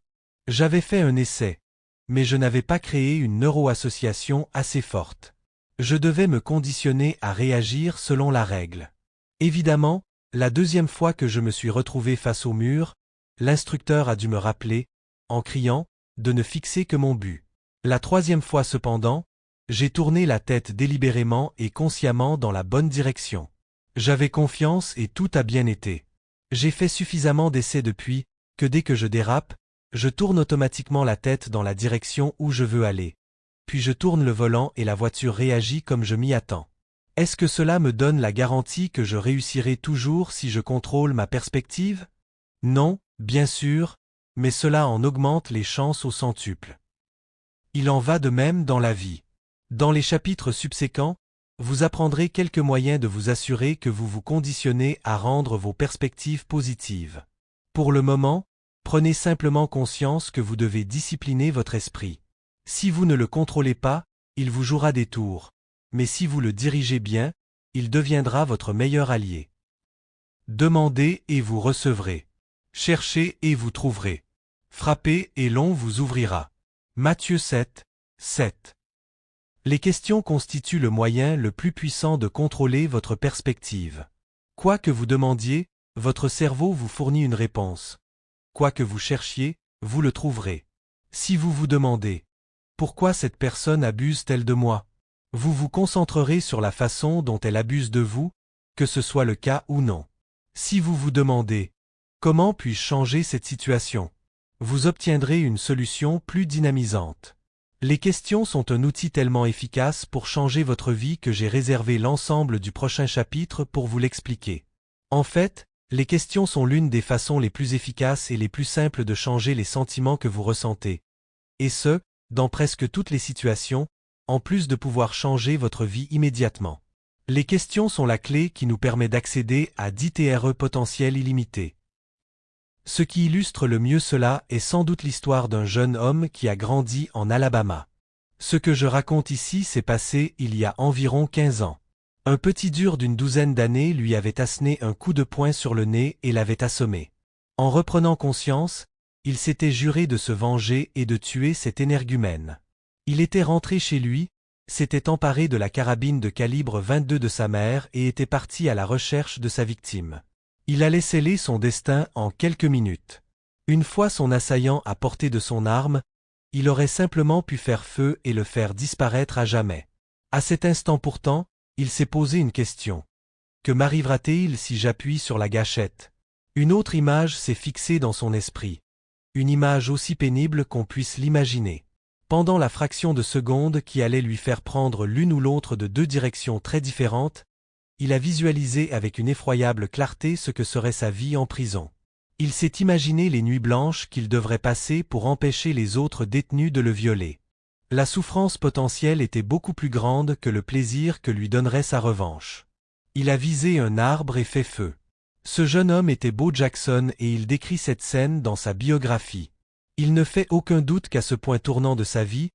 J'avais fait un essai, mais je n'avais pas créé une neuroassociation assez forte. Je devais me conditionner à réagir selon la règle. Évidemment, la deuxième fois que je me suis retrouvé face au mur, l'instructeur a dû me rappeler, en criant, de ne fixer que mon but. La troisième fois cependant, j'ai tourné la tête délibérément et consciemment dans la bonne direction. J'avais confiance et tout a bien été. J'ai fait suffisamment d'essais depuis, que dès que je dérape, je tourne automatiquement la tête dans la direction où je veux aller. Puis je tourne le volant et la voiture réagit comme je m'y attends. Est-ce que cela me donne la garantie que je réussirai toujours si je contrôle ma perspective? Non, bien sûr, mais cela en augmente les chances au centuple. Il en va de même dans la vie. Dans les chapitres subséquents, vous apprendrez quelques moyens de vous assurer que vous vous conditionnez à rendre vos perspectives positives. Pour le moment, prenez simplement conscience que vous devez discipliner votre esprit. Si vous ne le contrôlez pas, il vous jouera des tours, mais si vous le dirigez bien, il deviendra votre meilleur allié. Demandez et vous recevrez. Cherchez et vous trouverez. Frappez et l'on vous ouvrira. Matthieu 7, 7. Les questions constituent le moyen le plus puissant de contrôler votre perspective. Quoi que vous demandiez, votre cerveau vous fournit une réponse. Quoi que vous cherchiez, vous le trouverez. Si vous vous demandez « Pourquoi cette personne abuse-t-elle de moi ?» vous vous concentrerez sur la façon dont elle abuse de vous, que ce soit le cas ou non. Si vous vous demandez « Comment puis-je changer cette situation ?» vous obtiendrez une solution plus dynamisante. Les questions sont un outil tellement efficace pour changer votre vie que j'ai réservé l'ensemble du prochain chapitre pour vous l'expliquer. En fait, les questions sont l'une des façons les plus efficaces et les plus simples de changer les sentiments que vous ressentez. Et ce, dans presque toutes les situations, en plus de pouvoir changer votre vie immédiatement. Les questions sont la clé qui nous permet d'accéder à 10 TRE potentiels illimités. Ce qui illustre le mieux cela est sans doute l'histoire d'un jeune homme qui a grandi en Alabama. Ce que je raconte ici s'est passé il y a environ 15 ans. Un petit dur d'une douzaine d'années lui avait asséné un coup de poing sur le nez et l'avait assommé. En reprenant conscience, il s'était juré de se venger et de tuer cet énergumène. Il était rentré chez lui, s'était emparé de la carabine de calibre 22 de sa mère et était parti à la recherche de sa victime. Il allait sceller son destin en quelques minutes. Une fois son assaillant à portée de son arme, il aurait simplement pu faire feu et le faire disparaître à jamais. À cet instant pourtant, il s'est posé une question. Que m'arrivera-t-il si j'appuie sur la gâchette? Une autre image s'est fixée dans son esprit. Une image aussi pénible qu'on puisse l'imaginer. Pendant la fraction de seconde qui allait lui faire prendre l'une ou l'autre de deux directions très différentes, il a visualisé avec une effroyable clarté ce que serait sa vie en prison. Il s'est imaginé les nuits blanches qu'il devrait passer pour empêcher les autres détenus de le violer. La souffrance potentielle était beaucoup plus grande que le plaisir que lui donnerait sa revanche. Il a visé un arbre et fait feu. Ce jeune homme était Bo Jackson et il décrit cette scène dans sa biographie. Il ne fait aucun doute qu'à ce point tournant de sa vie,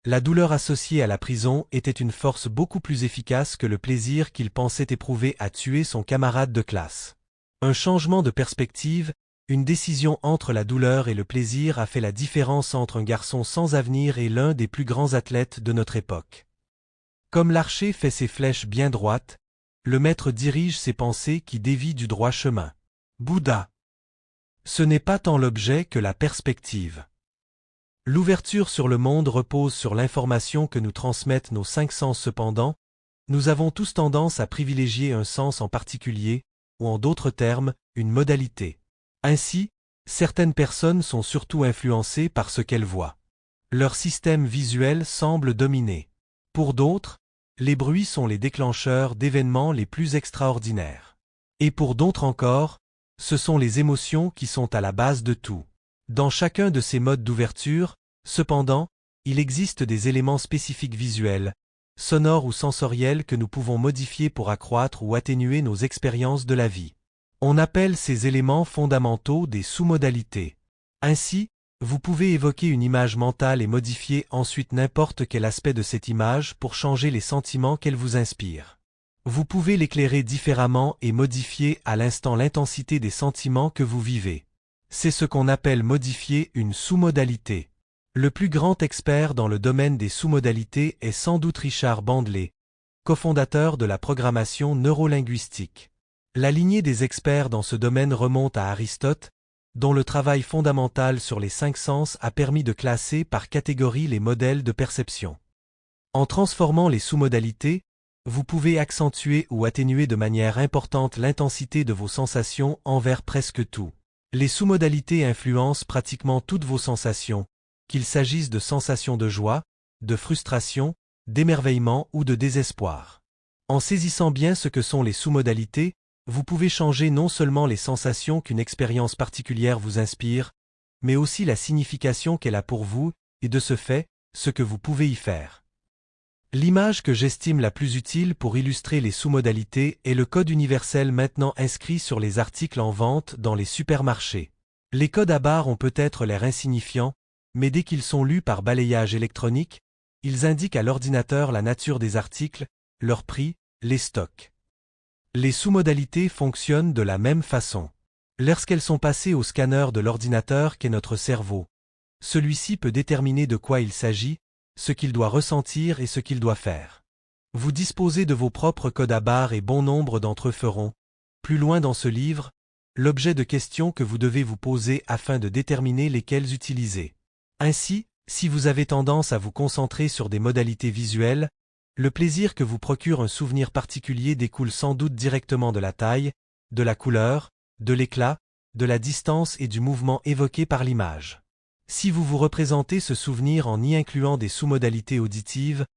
la douleur associée à la prison était une force beaucoup plus efficace que le plaisir qu'il pensait éprouver à tuer son camarade de classe. Un changement de perspective, une décision entre la douleur et le plaisir a fait la différence entre un garçon sans avenir et l'un des plus grands athlètes de notre époque. Comme l'archer fait ses flèches bien droites, le maître dirige ses pensées qui dévient du droit chemin. Bouddha. Ce n'est pas tant l'objet que la perspective. L'ouverture sur le monde repose sur l'information que nous transmettent nos cinq sens cependant, nous avons tous tendance à privilégier un sens en particulier, ou en d'autres termes, une modalité. Ainsi, certaines personnes sont surtout influencées par ce qu'elles voient. Leur système visuel semble dominer. Pour d'autres, les bruits sont les déclencheurs d'événements les plus extraordinaires. Et pour d'autres encore, ce sont les émotions qui sont à la base de tout. Dans chacun de ces modes d'ouverture, cependant, il existe des éléments spécifiques visuels, sonores ou sensoriels que nous pouvons modifier pour accroître ou atténuer nos expériences de la vie. On appelle ces éléments fondamentaux des sous-modalités. Ainsi, vous pouvez évoquer une image mentale et modifier ensuite n'importe quel aspect de cette image pour changer les sentiments qu'elle vous inspire. Vous pouvez l'éclairer différemment et modifier à l'instant l'intensité des sentiments que vous vivez. C'est ce qu'on appelle modifier une sous-modalité. Le plus grand expert dans le domaine des sous-modalités est sans doute Richard Bandler, cofondateur de la programmation neurolinguistique. La lignée des experts dans ce domaine remonte à Aristote, dont le travail fondamental sur les cinq sens a permis de classer par catégorie les modèles de perception. En transformant les sous-modalités, vous pouvez accentuer ou atténuer de manière importante l'intensité de vos sensations envers presque tout. Les sous-modalités influencent pratiquement toutes vos sensations, qu'il s'agisse de sensations de joie, de frustration, d'émerveillement ou de désespoir. En saisissant bien ce que sont les sous-modalités, vous pouvez changer non seulement les sensations qu'une expérience particulière vous inspire, mais aussi la signification qu'elle a pour vous, et de ce fait, ce que vous pouvez y faire. L'image que j'estime la plus utile pour illustrer les sous-modalités est le code universel maintenant inscrit sur les articles en vente dans les supermarchés. Les codes à barres ont peut-être l'air insignifiants, mais dès qu'ils sont lus par balayage électronique, ils indiquent à l'ordinateur la nature des articles, leur prix, les stocks. Les sous-modalités fonctionnent de la même façon. Lorsqu'elles sont passées au scanner de l'ordinateur qu'est notre cerveau, celui-ci peut déterminer de quoi il s'agit, ce qu'il doit ressentir et ce qu'il doit faire. Vous disposez de vos propres codes à barres et bon nombre d'entre eux feront, plus loin dans ce livre, l'objet de questions que vous devez vous poser afin de déterminer lesquelles utiliser. Ainsi, si vous avez tendance à vous concentrer sur des modalités visuelles, le plaisir que vous procure un souvenir particulier découle sans doute directement de la taille, de la couleur, de l'éclat, de la distance et du mouvement évoqué par l'image. Si vous vous représentez ce souvenir en y incluant des sous-modalités auditives,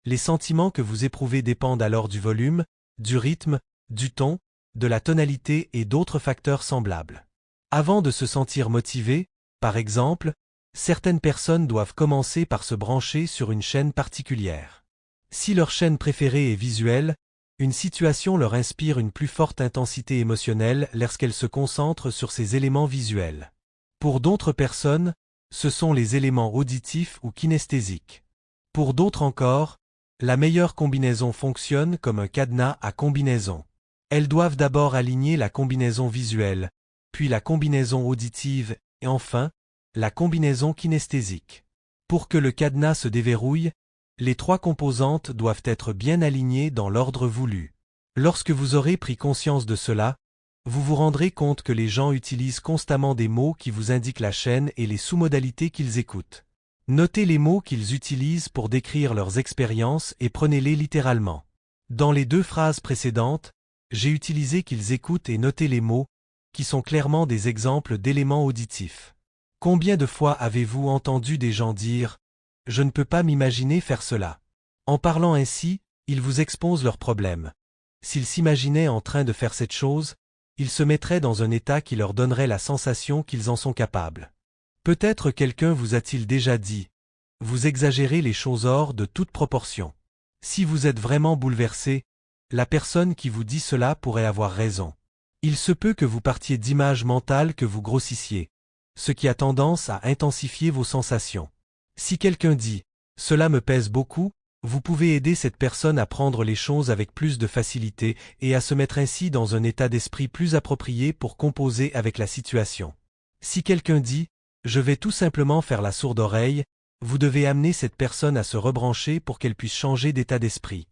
les sentiments que vous éprouvez dépendent alors du volume, du rythme, du ton, de la tonalité et d'autres facteurs semblables. Avant de se sentir motivé, par exemple, certaines personnes doivent commencer par se brancher sur une chaîne particulière. Si leur chaîne préférée est visuelle, une situation leur inspire une plus forte intensité émotionnelle lorsqu'elle se concentre sur ces éléments visuels. Pour d'autres personnes, ce sont les éléments auditifs ou kinesthésiques. Pour d'autres encore, la meilleure combinaison fonctionne comme un cadenas à combinaison. Elles doivent d'abord aligner la combinaison visuelle, puis la combinaison auditive et enfin, la combinaison kinesthésique. Pour que le cadenas se déverrouille, les trois composantes doivent être bien alignées dans l'ordre voulu. Lorsque vous aurez pris conscience de cela, vous vous rendrez compte que les gens utilisent constamment des mots qui vous indiquent la chaîne et les sous-modalités qu'ils écoutent. Notez les mots qu'ils utilisent pour décrire leurs expériences et prenez-les littéralement. Dans les deux phrases précédentes, j'ai utilisé qu'ils écoutent et notez les mots, qui sont clairement des exemples d'éléments auditifs. Combien de fois avez-vous entendu des gens dire « Je ne peux pas m'imaginer faire cela ». En parlant ainsi, ils vous exposent leurs problèmes. S'ils s'imaginaient en train de faire cette chose, ils se mettraient dans un état qui leur donnerait la sensation qu'ils en sont capables. Peut-être quelqu'un vous a-t-il déjà dit « vous exagérez les choses hors de toute proportion. Si vous êtes vraiment bouleversé, la personne qui vous dit cela pourrait avoir raison. Il se peut que vous partiez d'images mentales que vous grossissiez, ce qui a tendance à intensifier vos sensations. Si quelqu'un dit « cela me pèse beaucoup », vous pouvez aider cette personne à prendre les choses avec plus de facilité et à se mettre ainsi dans un état d'esprit plus approprié pour composer avec la situation. Si quelqu'un dit « je vais tout simplement faire la sourde oreille », vous devez amener cette personne à se rebrancher pour qu'elle puisse changer d'état d'esprit.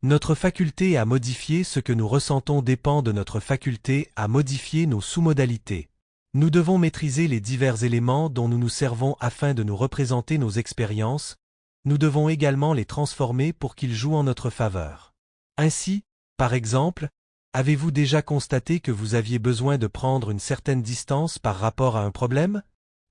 Notre faculté à modifier ce que nous ressentons dépend de notre faculté à modifier nos sous-modalités. Nous devons maîtriser les divers éléments dont nous nous servons afin de nous représenter nos expériences. Nous devons également les transformer pour qu'ils jouent en notre faveur. Ainsi, par exemple, avez-vous déjà constaté que vous aviez besoin de prendre une certaine distance par rapport à un problème?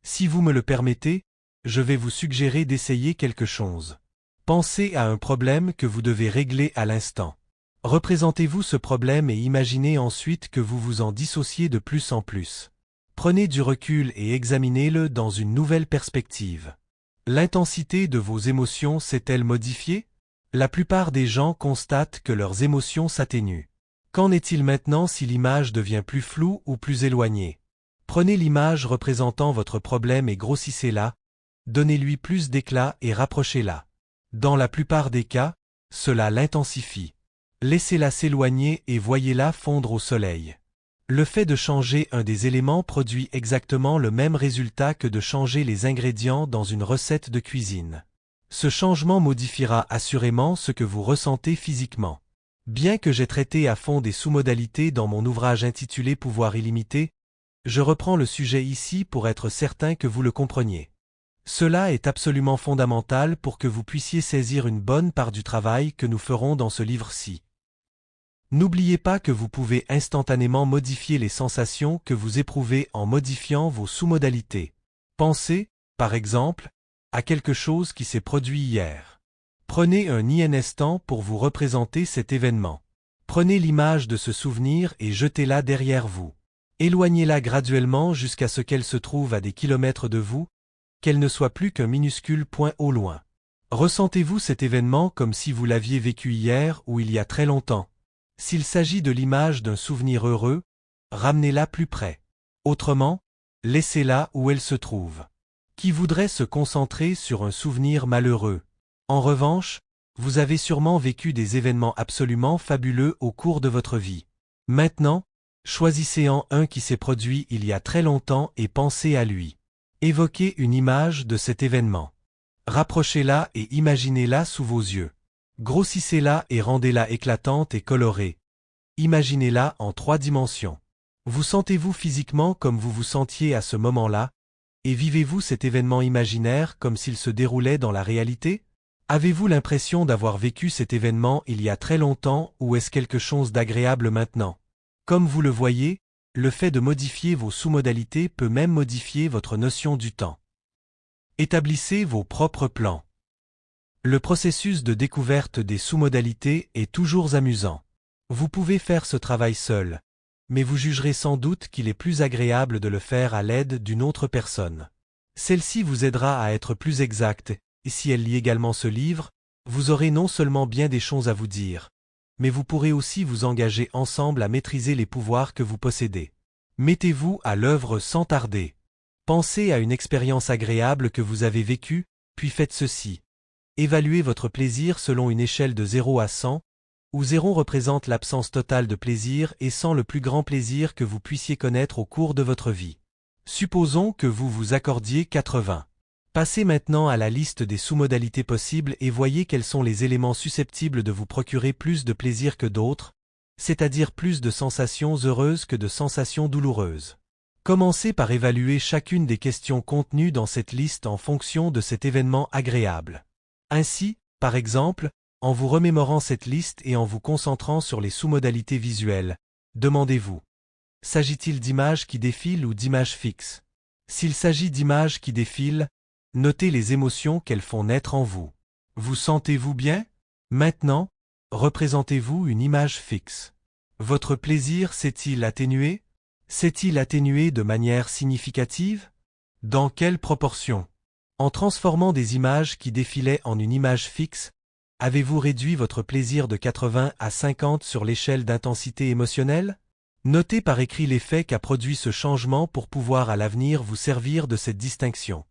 Si vous me le permettez, je vais vous suggérer d'essayer quelque chose. Pensez à un problème que vous devez régler à l'instant. Représentez-vous ce problème et imaginez ensuite que vous vous en dissociez de plus en plus. Prenez du recul et examinez-le dans une nouvelle perspective. L'intensité de vos émotions s'est-elle modifiée? La plupart des gens constatent que leurs émotions s'atténuent. Qu'en est-il maintenant si l'image devient plus floue ou plus éloignée? Prenez l'image représentant votre problème et grossissez-la, donnez-lui plus d'éclat et rapprochez-la. Dans la plupart des cas, cela l'intensifie. Laissez-la s'éloigner et voyez-la fondre au soleil. Le fait de changer un des éléments produit exactement le même résultat que de changer les ingrédients dans une recette de cuisine. Ce changement modifiera assurément ce que vous ressentez physiquement. Bien que j'aie traité à fond des sous-modalités dans mon ouvrage intitulé Pouvoir illimité, je reprends le sujet ici pour être certain que vous le compreniez. Cela est absolument fondamental pour que vous puissiez saisir une bonne part du travail que nous ferons dans ce livre-ci. N'oubliez pas que vous pouvez instantanément modifier les sensations que vous éprouvez en modifiant vos sous-modalités. Pensez, par exemple, à quelque chose qui s'est produit hier. Prenez un instant pour vous représenter cet événement. Prenez l'image de ce souvenir et jetez-la derrière vous. Éloignez-la graduellement jusqu'à ce qu'elle se trouve à des kilomètres de vous, qu'elle ne soit plus qu'un minuscule point au loin. Ressentez-vous cet événement comme si vous l'aviez vécu hier ou il y a très longtemps. S'il s'agit de l'image d'un souvenir heureux, ramenez-la plus près. Autrement, laissez-la où elle se trouve. Qui voudrait se concentrer sur un souvenir malheureux? En revanche, vous avez sûrement vécu des événements absolument fabuleux au cours de votre vie. Maintenant, choisissez-en un qui s'est produit il y a très longtemps et pensez à lui. Évoquez une image de cet événement. Rapprochez-la et imaginez-la sous vos yeux. Grossissez-la et rendez-la éclatante et colorée. Imaginez-la en 3 dimensions. Vous sentez-vous physiquement comme vous vous sentiez à ce moment-là, et vivez-vous cet événement imaginaire comme s'il se déroulait dans la réalité? Avez-vous l'impression d'avoir vécu cet événement il y a très longtemps ou est-ce quelque chose d'agréable maintenant? Comme vous le voyez, le fait de modifier vos sous-modalités peut même modifier votre notion du temps. Établissez vos propres plans. Le processus de découverte des sous-modalités est toujours amusant. Vous pouvez faire ce travail seul, mais vous jugerez sans doute qu'il est plus agréable de le faire à l'aide d'une autre personne. Celle-ci vous aidera à être plus exact, et si elle lit également ce livre, vous aurez non seulement bien des choses à vous dire, mais vous pourrez aussi vous engager ensemble à maîtriser les pouvoirs que vous possédez. Mettez-vous à l'œuvre sans tarder. Pensez à une expérience agréable que vous avez vécue, puis faites ceci. Évaluez votre plaisir selon une échelle de 0 à 100, où 0 représente l'absence totale de plaisir et 100 le plus grand plaisir que vous puissiez connaître au cours de votre vie. Supposons que vous vous accordiez 80. Passez maintenant à la liste des sous-modalités possibles et voyez quels sont les éléments susceptibles de vous procurer plus de plaisir que d'autres, c'est-à-dire plus de sensations heureuses que de sensations douloureuses. Commencez par évaluer chacune des questions contenues dans cette liste en fonction de cet événement agréable. Ainsi, par exemple, en vous remémorant cette liste et en vous concentrant sur les sous-modalités visuelles, demandez-vous: s'agit-il d'images qui défilent ou d'images fixes? S'il s'agit d'images qui défilent, notez les émotions qu'elles font naître en vous. Vous sentez-vous bien? Maintenant, représentez-vous une image fixe. Votre plaisir s'est-il atténué? S'est-il atténué de manière significative? Dans quelle proportion? En transformant des images qui défilaient en une image fixe, avez-vous réduit votre plaisir de 80 à 50 sur l'échelle d'intensité émotionnelle? Notez par écrit l'effet qu'a produit ce changement pour pouvoir à l'avenir vous servir de cette distinction.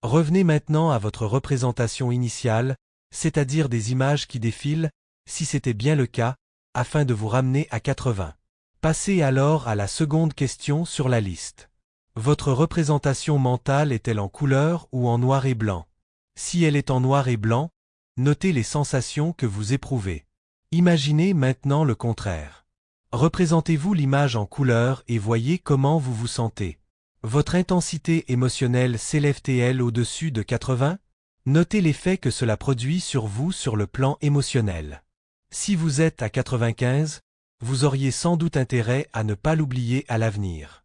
Revenez maintenant à votre représentation initiale, c'est-à-dire des images qui défilent, si c'était bien le cas, afin de vous ramener à 80. Passez alors à la seconde question sur la liste. Votre représentation mentale est-elle en couleur ou en noir et blanc? Si elle est en noir et blanc, notez les sensations que vous éprouvez. Imaginez maintenant le contraire. Représentez-vous l'image en couleur et voyez comment vous vous sentez. Votre intensité émotionnelle s'élève-t-elle au-dessus de 80? Notez l'effet que cela produit sur vous sur le plan émotionnel. Si vous êtes à 95, vous auriez sans doute intérêt à ne pas l'oublier à l'avenir.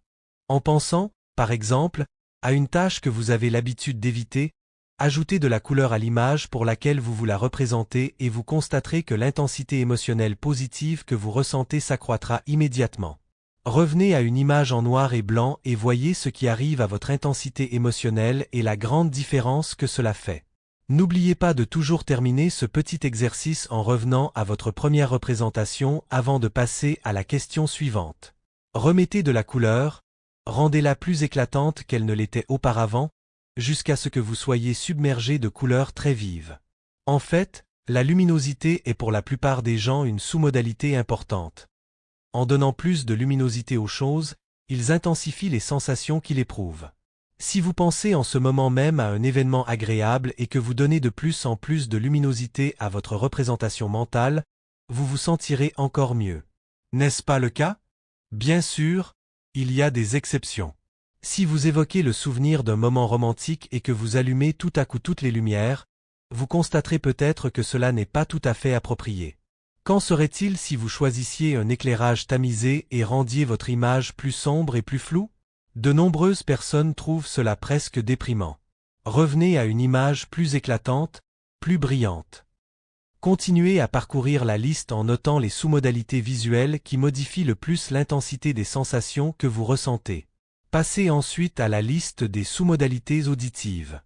En pensant, par exemple, à une tâche que vous avez l'habitude d'éviter, ajoutez de la couleur à l'image pour laquelle vous vous la représentez et vous constaterez que l'intensité émotionnelle positive que vous ressentez s'accroîtra immédiatement. Revenez à une image en noir et blanc et voyez ce qui arrive à votre intensité émotionnelle et la grande différence que cela fait. N'oubliez pas de toujours terminer ce petit exercice en revenant à votre première représentation avant de passer à la question suivante. Remettez de la couleur, rendez-la plus éclatante qu'elle ne l'était auparavant, jusqu'à ce que vous soyez submergé de couleurs très vives. En fait, la luminosité est pour la plupart des gens une sous-modalité importante. En donnant plus de luminosité aux choses, ils intensifient les sensations qu'ils éprouvent. Si vous pensez en ce moment même à un événement agréable et que vous donnez de plus en plus de luminosité à votre représentation mentale, vous vous sentirez encore mieux. N'est-ce pas le cas? Bien sûr, il y a des exceptions. Si vous évoquez le souvenir d'un moment romantique et que vous allumez tout à coup toutes les lumières, vous constaterez peut-être que cela n'est pas tout à fait approprié. Qu'en serait-il si vous choisissiez un éclairage tamisé et rendiez votre image plus sombre et plus floue? De nombreuses personnes trouvent cela presque déprimant. Revenez à une image plus éclatante, plus brillante. Continuez à parcourir la liste en notant les sous-modalités visuelles qui modifient le plus l'intensité des sensations que vous ressentez. Passez ensuite à la liste des sous-modalités auditives.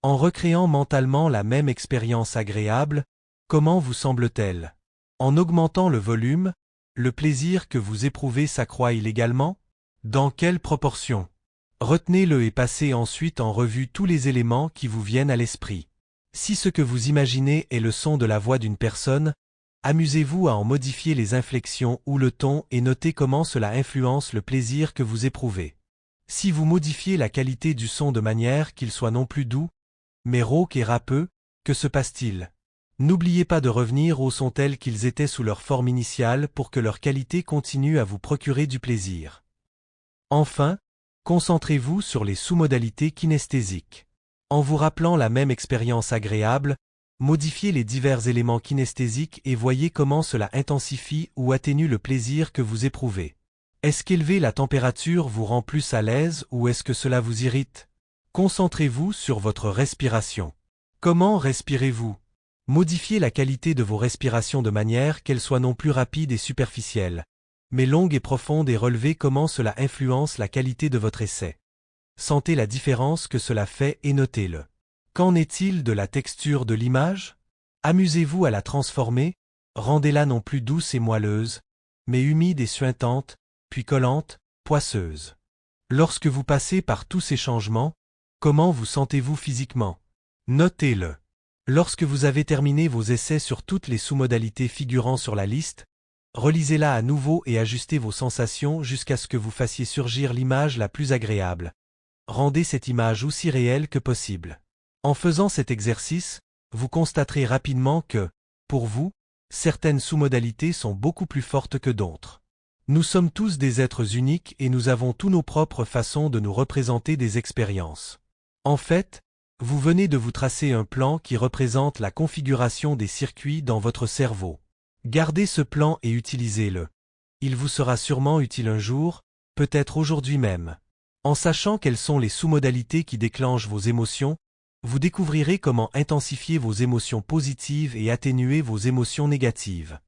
En recréant mentalement la même expérience agréable, comment vous semble-t-elle? En augmentant le volume, le plaisir que vous éprouvez s'accroît également? Dans quelle proportion? Retenez-le et passez ensuite en revue tous les éléments qui vous viennent à l'esprit. Si ce que vous imaginez est le son de la voix d'une personne, amusez-vous à en modifier les inflexions ou le ton et notez comment cela influence le plaisir que vous éprouvez. Si vous modifiez la qualité du son de manière qu'il soit non plus doux, mais rauque et râpeux, que se passe-t-il? N'oubliez pas de revenir aux sons tels qu'ils étaient sous leur forme initiale pour que leur qualité continue à vous procurer du plaisir. Enfin, concentrez-vous sur les sous-modalités kinesthésiques. En vous rappelant la même expérience agréable, modifiez les divers éléments kinesthésiques et voyez comment cela intensifie ou atténue le plaisir que vous éprouvez. Est-ce qu'élever la température vous rend plus à l'aise ou est-ce que cela vous irrite? Concentrez-vous sur votre respiration. Comment respirez-vous? Modifiez la qualité de vos respirations de manière qu'elles soient non plus rapides et superficielles, mais longues et profondes et relevez comment cela influence la qualité de votre essai. Sentez la différence que cela fait et notez-le. Qu'en est-il de la texture de l'image? Amusez-vous à la transformer, rendez-la non plus douce et moelleuse, mais humide et suintante, puis collante, poisseuse. Lorsque vous passez par tous ces changements, comment vous sentez-vous physiquement? Notez-le. Lorsque vous avez terminé vos essais sur toutes les sous-modalités figurant sur la liste, relisez-la à nouveau et ajustez vos sensations jusqu'à ce que vous fassiez surgir l'image la plus agréable. Rendez cette image aussi réelle que possible. En faisant cet exercice, vous constaterez rapidement que, pour vous, certaines sous-modalités sont beaucoup plus fortes que d'autres. Nous sommes tous des êtres uniques et nous avons tous nos propres façons de nous représenter des expériences. En fait, vous venez de vous tracer un plan qui représente la configuration des circuits dans votre cerveau. Gardez ce plan et utilisez-le. Il vous sera sûrement utile un jour, peut-être aujourd'hui même. En sachant quelles sont les sous-modalités qui déclenchent vos émotions, vous découvrirez comment intensifier vos émotions positives et atténuer vos émotions négatives.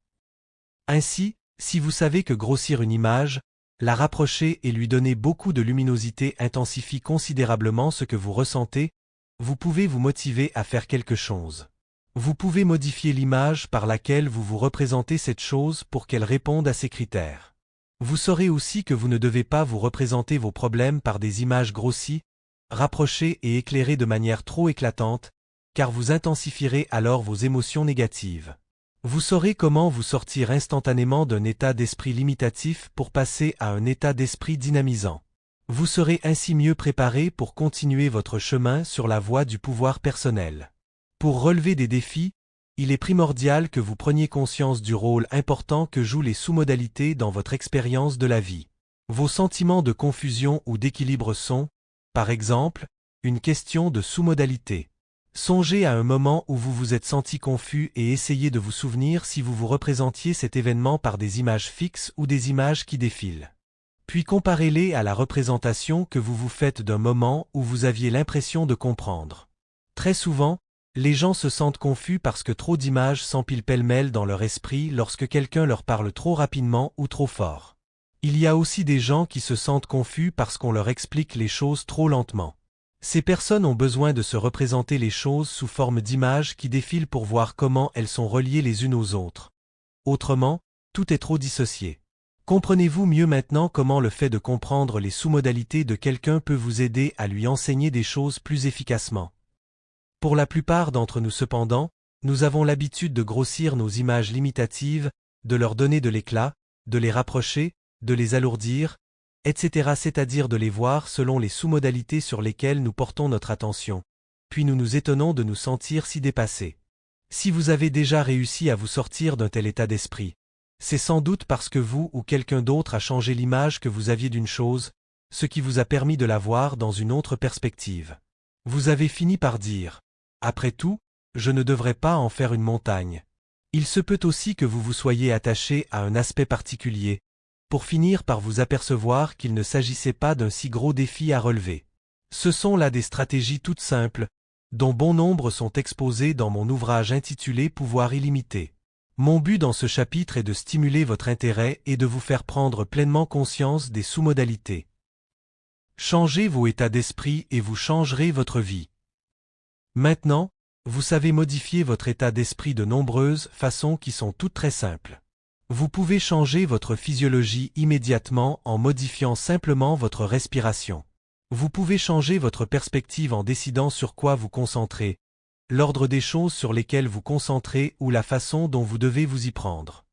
Ainsi, si vous savez que grossir une image, la rapprocher et lui donner beaucoup de luminosité intensifie considérablement ce que vous ressentez, vous pouvez vous motiver à faire quelque chose. Vous pouvez modifier l'image par laquelle vous vous représentez cette chose pour qu'elle réponde à ces critères. Vous saurez aussi que vous ne devez pas vous représenter vos problèmes par des images grossies, rapprochées et éclairées de manière trop éclatante, car vous intensifierez alors vos émotions négatives. Vous saurez comment vous sortir instantanément d'un état d'esprit limitatif pour passer à un état d'esprit dynamisant. Vous serez ainsi mieux préparé pour continuer votre chemin sur la voie du pouvoir personnel. Pour relever des défis, il est primordial que vous preniez conscience du rôle important que jouent les sous-modalités dans votre expérience de la vie. Vos sentiments de confusion ou d'équilibre sont, par exemple, une question de sous-modalité. Songez à un moment où vous vous êtes senti confus et essayez de vous souvenir si vous vous représentiez cet événement par des images fixes ou des images qui défilent. Puis comparez-les à la représentation que vous vous faites d'un moment où vous aviez l'impression de comprendre. Très souvent, les gens se sentent confus parce que trop d'images s'empilent pêle-mêle dans leur esprit lorsque quelqu'un leur parle trop rapidement ou trop fort. Il y a aussi des gens qui se sentent confus parce qu'on leur explique les choses trop lentement. Ces personnes ont besoin de se représenter les choses sous forme d'images qui défilent pour voir comment elles sont reliées les unes aux autres. Autrement, tout est trop dissocié. Comprenez-vous mieux maintenant comment le fait de comprendre les sous-modalités de quelqu'un peut vous aider à lui enseigner des choses plus efficacement? Pour la plupart d'entre nous cependant, nous avons l'habitude de grossir nos images limitatives, de leur donner de l'éclat, de les rapprocher, de les alourdir, etc., c'est-à-dire de les voir selon les sous-modalités sur lesquelles nous portons notre attention. Puis nous nous étonnons de nous sentir si dépassés. Si vous avez déjà réussi à vous sortir d'un tel état d'esprit, c'est sans doute parce que vous ou quelqu'un d'autre a changé l'image que vous aviez d'une chose, ce qui vous a permis de la voir dans une autre perspective. Vous avez fini par dire: après tout, je ne devrais pas en faire une montagne. Il se peut aussi que vous vous soyez attaché à un aspect particulier, pour finir par vous apercevoir qu'il ne s'agissait pas d'un si gros défi à relever. Ce sont là des stratégies toutes simples, dont bon nombre sont exposées dans mon ouvrage intitulé Pouvoir illimité. Mon but dans ce chapitre est de stimuler votre intérêt et de vous faire prendre pleinement conscience des sous-modalités. Changez vos états d'esprit et vous changerez votre vie. Maintenant, vous savez modifier votre état d'esprit de nombreuses façons qui sont toutes très simples. Vous pouvez changer votre physiologie immédiatement en modifiant simplement votre respiration. Vous pouvez changer votre perspective en décidant sur quoi vous concentrer, l'ordre des choses sur lesquelles vous concentrez ou la façon dont vous devez vous y prendre.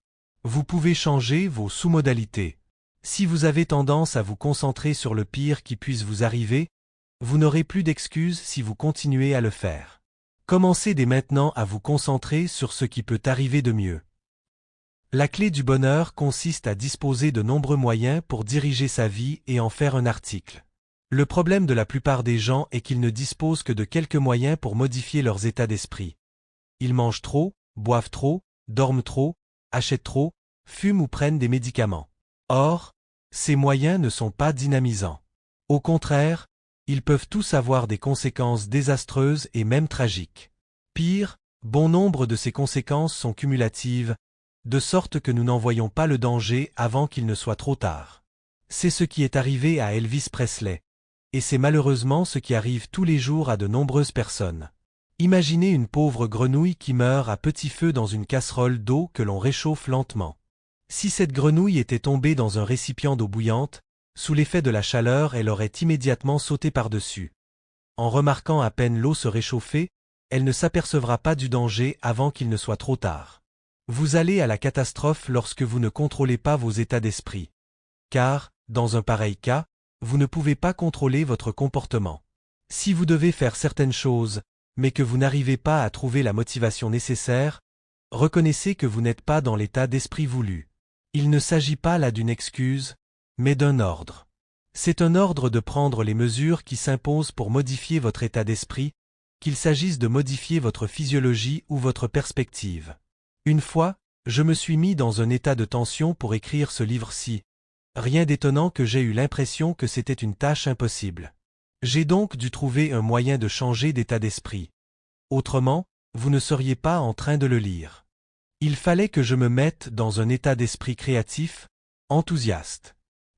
Vous pouvez changer vos sous-modalités. Si vous avez tendance à vous concentrer sur le pire qui puisse vous arriver, vous n'aurez plus d'excuses si vous continuez à le faire. Commencez dès maintenant à vous concentrer sur ce qui peut arriver de mieux. La clé du bonheur consiste à disposer de nombreux moyens pour diriger sa vie et en faire un article. Le problème de la plupart des gens est qu'ils ne disposent que de quelques moyens pour modifier leurs états d'esprit. Ils mangent trop, boivent trop, dorment trop, achètent trop, fument ou prennent des médicaments. Or, ces moyens ne sont pas dynamisants. Au contraire, ils peuvent tous avoir des conséquences désastreuses et même tragiques. Pire, bon nombre de ces conséquences sont cumulatives, de sorte que nous n'en voyons pas le danger avant qu'il ne soit trop tard. C'est ce qui est arrivé à Elvis Presley, et c'est malheureusement ce qui arrive tous les jours à de nombreuses personnes. Imaginez une pauvre grenouille qui meurt à petit feu dans une casserole d'eau que l'on réchauffe lentement. Si cette grenouille était tombée dans un récipient d'eau bouillante, sous l'effet de la chaleur, elle aurait immédiatement sauté par-dessus. En remarquant à peine l'eau se réchauffer, elle ne s'apercevra pas du danger avant qu'il ne soit trop tard. Vous allez à la catastrophe lorsque vous ne contrôlez pas vos états d'esprit. Car, dans un pareil cas, vous ne pouvez pas contrôler votre comportement. Si vous devez faire certaines choses, mais que vous n'arrivez pas à trouver la motivation nécessaire, reconnaissez que vous n'êtes pas dans l'état d'esprit voulu. Il ne s'agit pas là d'une excuse, mais d'un ordre. C'est un ordre de prendre les mesures qui s'imposent pour modifier votre état d'esprit, qu'il s'agisse de modifier votre physiologie ou votre perspective. Une fois, je me suis mis dans un état de tension pour écrire ce livre-ci. Rien d'étonnant que j'ai eu l'impression que c'était une tâche impossible. J'ai donc dû trouver un moyen de changer d'état d'esprit. Autrement, vous ne seriez pas en train de le lire. Il fallait que je me mette dans un état d'esprit créatif, enthousiaste.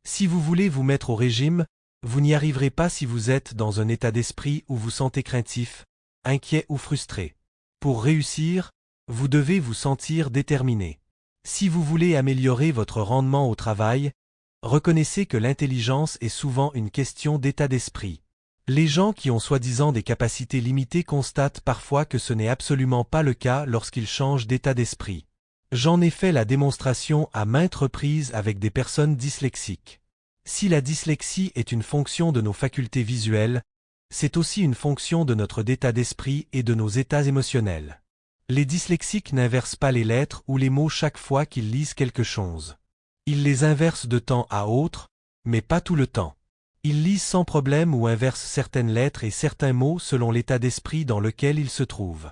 Si vous voulez vous mettre au régime, Vous n'y arriverez pas si vous êtes dans un état d'esprit où vous sentez craintif, inquiet ou frustré. Pour réussir, vous devez vous sentir déterminé. Si vous voulez améliorer votre rendement au travail, reconnaissez que l'intelligence est souvent une question d'état d'esprit. Les gens qui ont soi-disant des capacités limitées constatent parfois que ce n'est absolument pas le cas lorsqu'ils changent d'état d'esprit. J'en ai fait la démonstration à maintes reprises avec des personnes dyslexiques. Si la dyslexie est une fonction de nos facultés visuelles, c'est aussi une fonction de notre état d'esprit et de nos états émotionnels. Les dyslexiques n'inversent pas les lettres ou les mots chaque fois qu'ils lisent quelque chose. Ils les inversent de temps à autre, mais pas tout le temps. Ils lisent sans problème ou inversent certaines lettres et certains mots selon l'état d'esprit dans lequel ils se trouvent.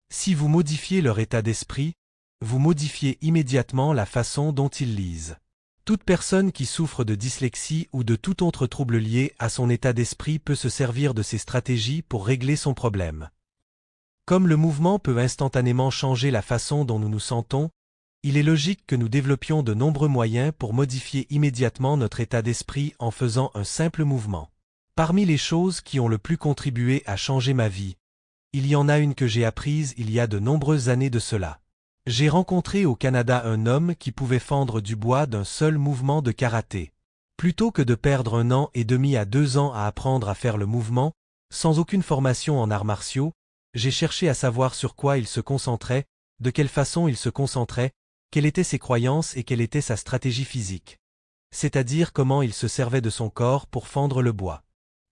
Si vous modifiez leur état d'esprit, vous modifiez immédiatement la façon dont ils lisent. Toute personne qui souffre de dyslexie ou de tout autre trouble lié à son état d'esprit peut se servir de ces stratégies pour régler son problème. Comme le mouvement peut instantanément changer la façon dont nous nous sentons, il est logique que nous développions de nombreux moyens pour modifier immédiatement notre état d'esprit en faisant un simple mouvement. Parmi les choses qui ont le plus contribué à changer ma vie, il y en a une que j'ai apprise il y a de nombreuses années de cela. J'ai rencontré au Canada un homme qui pouvait fendre du bois d'un seul mouvement de karaté. Plutôt que de perdre 1 an et demi à 2 ans à apprendre à faire le mouvement, sans aucune formation en arts martiaux, j'ai cherché à savoir sur quoi il se concentrait, de quelle façon il se concentrait, quelles étaient ses croyances et quelle était sa stratégie physique. C'est-à-dire comment il se servait de son corps pour fendre le bois.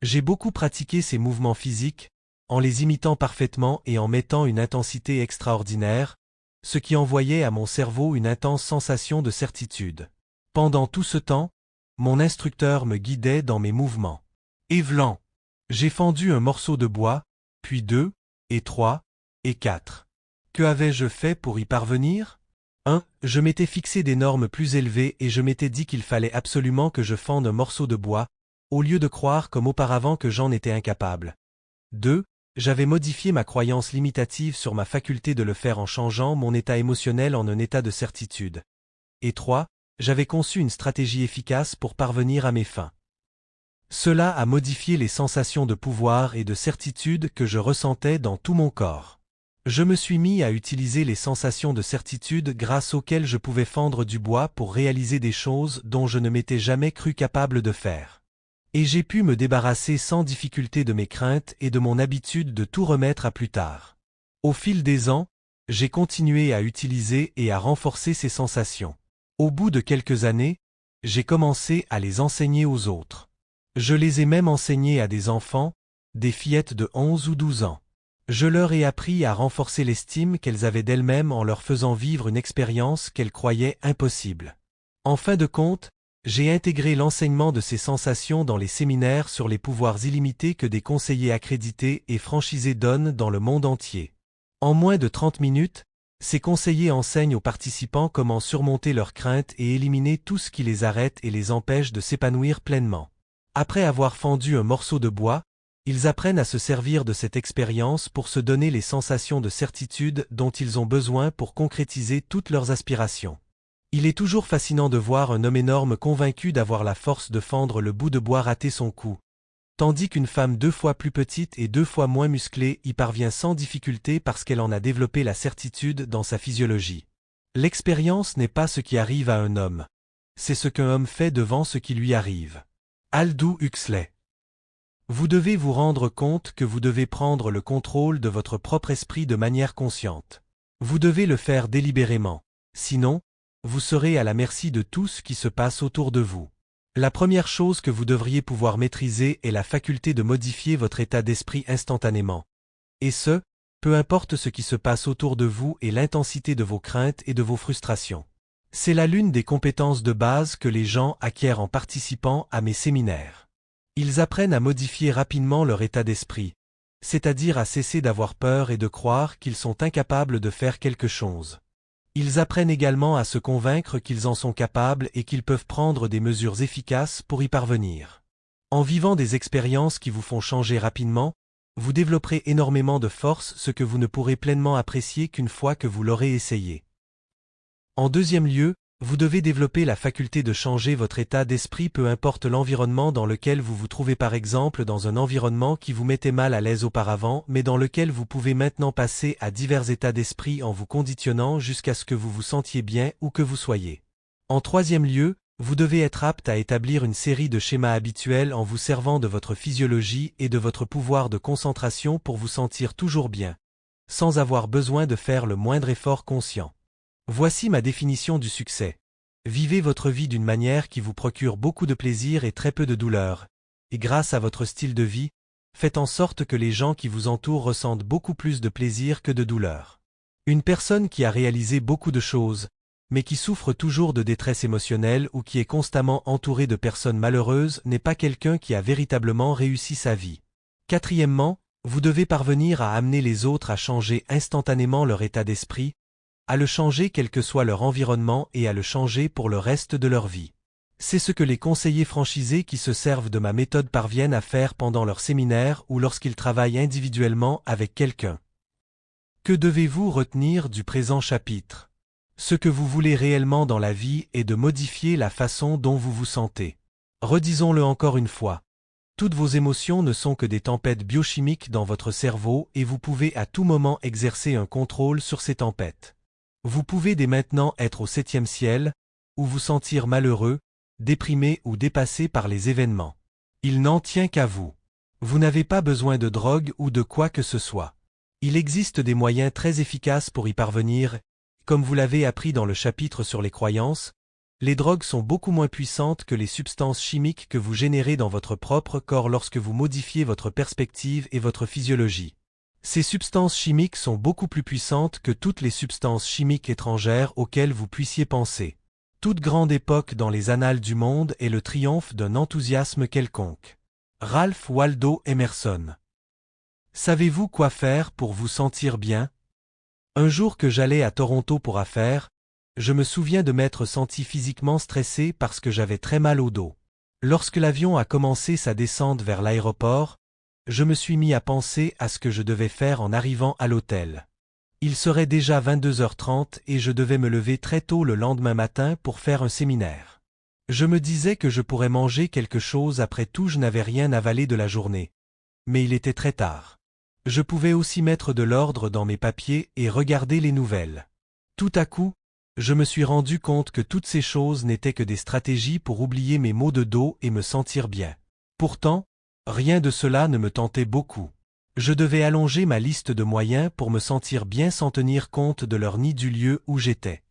J'ai beaucoup pratiqué ces mouvements physiques, en les imitant parfaitement et en mettant une intensité extraordinaire, ce qui envoyait à mon cerveau une intense sensation de certitude. Pendant tout ce temps, mon instructeur me guidait dans mes mouvements. Évelant. J'ai fendu un morceau de bois, puis 2, et 3, et 4. Que avais-je fait pour y parvenir? 1. Je m'étais fixé des normes plus élevées et je m'étais dit qu'il fallait absolument que je fende un morceau de bois, au lieu de croire comme auparavant que j'en étais incapable. 2. J'avais modifié ma croyance limitative sur ma faculté de le faire en changeant mon état émotionnel en un état de certitude. Et 3. J'avais conçu une stratégie efficace pour parvenir à mes fins. Cela a modifié les sensations de pouvoir et de certitude que je ressentais dans tout mon corps. Je me suis mis à utiliser les sensations de certitude grâce auxquelles je pouvais fendre du bois pour réaliser des choses dont je ne m'étais jamais cru capable de faire. Et j'ai pu me débarrasser sans difficulté de mes craintes et de mon habitude de tout remettre à plus tard. Au fil des ans, j'ai continué à utiliser et à renforcer ces sensations. Au bout de quelques années, j'ai commencé à les enseigner aux autres. Je les ai même enseignés à des enfants, des fillettes de 11 ou 12 ans. Je leur ai appris à renforcer l'estime qu'elles avaient d'elles-mêmes en leur faisant vivre une expérience qu'elles croyaient impossible. En fin de compte, j'ai intégré l'enseignement de ces sensations dans les séminaires sur les pouvoirs illimités que des conseillers accrédités et franchisés donnent dans le monde entier. En moins de 30 minutes, ces conseillers enseignent aux participants comment surmonter leurs craintes et éliminer tout ce qui les arrête et les empêche de s'épanouir pleinement. Après avoir fendu un morceau de bois, ils apprennent à se servir de cette expérience pour se donner les sensations de certitude dont ils ont besoin pour concrétiser toutes leurs aspirations. Il est toujours fascinant de voir un homme énorme convaincu d'avoir la force de fendre le bout de bois rater son coup, tandis qu'une femme 2 fois plus petite et 2 fois moins musclée y parvient sans difficulté parce qu'elle en a développé la certitude dans sa physiologie. L'expérience n'est pas ce qui arrive à un homme, c'est ce qu'un homme fait devant ce qui lui arrive. Aldous Huxley. Vous devez vous rendre compte que vous devez prendre le contrôle de votre propre esprit de manière consciente. Vous devez le faire délibérément, sinon, vous serez à la merci de tout ce qui se passe autour de vous. La première chose que vous devriez pouvoir maîtriser est la faculté de modifier votre état d'esprit instantanément. Et ce, peu importe ce qui se passe autour de vous et l'intensité de vos craintes et de vos frustrations. C'est là l'une des compétences de base que les gens acquièrent en participant à mes séminaires. Ils apprennent à modifier rapidement leur état d'esprit, c'est-à-dire à cesser d'avoir peur et de croire qu'ils sont incapables de faire quelque chose. Ils apprennent également à se convaincre qu'ils en sont capables et qu'ils peuvent prendre des mesures efficaces pour y parvenir. En vivant des expériences qui vous font changer rapidement, vous développerez énormément de force, ce que vous ne pourrez pleinement apprécier qu'une fois que vous l'aurez essayé. En deuxième lieu, Vous devez développer la faculté de changer votre état d'esprit peu importe l'environnement dans lequel vous vous trouvez, par exemple dans un environnement qui vous mettait mal à l'aise auparavant mais dans lequel vous pouvez maintenant passer à divers états d'esprit en vous conditionnant jusqu'à ce que vous vous sentiez bien où que vous soyez. En troisième lieu, vous devez être apte à établir une série de schémas habituels en vous servant de votre physiologie et de votre pouvoir de concentration pour vous sentir toujours bien, sans avoir besoin de faire le moindre effort conscient. Voici ma définition du succès. Vivez votre vie d'une manière qui vous procure beaucoup de plaisir et très peu de douleur, et grâce à votre style de vie, faites en sorte que les gens qui vous entourent ressentent beaucoup plus de plaisir que de douleur. Une personne qui a réalisé beaucoup de choses, mais qui souffre toujours de détresse émotionnelle ou qui est constamment entourée de personnes malheureuses n'est pas quelqu'un qui a véritablement réussi sa vie. Quatrièmement, vous devez parvenir à amener les autres à changer instantanément leur état d'esprit, à le changer quel que soit leur environnement et à le changer pour le reste de leur vie. C'est ce que les conseillers franchisés qui se servent de ma méthode parviennent à faire pendant leur séminaire ou lorsqu'ils travaillent individuellement avec quelqu'un. Que devez-vous retenir du présent chapitre? Ce que vous voulez réellement dans la vie est de modifier la façon dont vous vous sentez. Redisons-le encore une fois. Toutes vos émotions ne sont que des tempêtes biochimiques dans votre cerveau et vous pouvez à tout moment exercer un contrôle sur ces tempêtes. Vous pouvez dès maintenant être au 7e ciel, ou vous sentir malheureux, déprimé ou dépassé par les événements. Il n'en tient qu'à vous. Vous n'avez pas besoin de drogue ou de quoi que ce soit. Il existe des moyens très efficaces pour y parvenir, comme vous l'avez appris dans le chapitre sur les croyances, les drogues sont beaucoup moins puissantes que les substances chimiques que vous générez dans votre propre corps lorsque vous modifiez votre perspective et votre physiologie. Ces substances chimiques sont beaucoup plus puissantes que toutes les substances chimiques étrangères auxquelles vous puissiez penser. Toute grande époque dans les annales du monde est le triomphe d'un enthousiasme quelconque. Ralph Waldo Emerson. Savez-vous quoi faire pour vous sentir bien? Un jour que j'allais à Toronto pour affaires, je me souviens de m'être senti physiquement stressé parce que j'avais très mal au dos. Lorsque l'avion a commencé sa descente vers l'aéroport, je me suis mis à penser à ce que je devais faire en arrivant à l'hôtel. Il serait déjà 22h30 et je devais me lever très tôt le lendemain matin pour faire un séminaire. Je me disais que je pourrais manger quelque chose, après tout je n'avais rien avalé de la journée. Mais il était très tard. Je pouvais aussi mettre de l'ordre dans mes papiers et regarder les nouvelles. Tout à coup, je me suis rendu compte que toutes ces choses n'étaient que des stratégies pour oublier mes maux de dos et me sentir bien. Pourtant, rien de cela ne me tentait beaucoup. Je devais allonger ma liste de moyens pour me sentir bien sans tenir compte de l'heure ni du lieu où j'étais.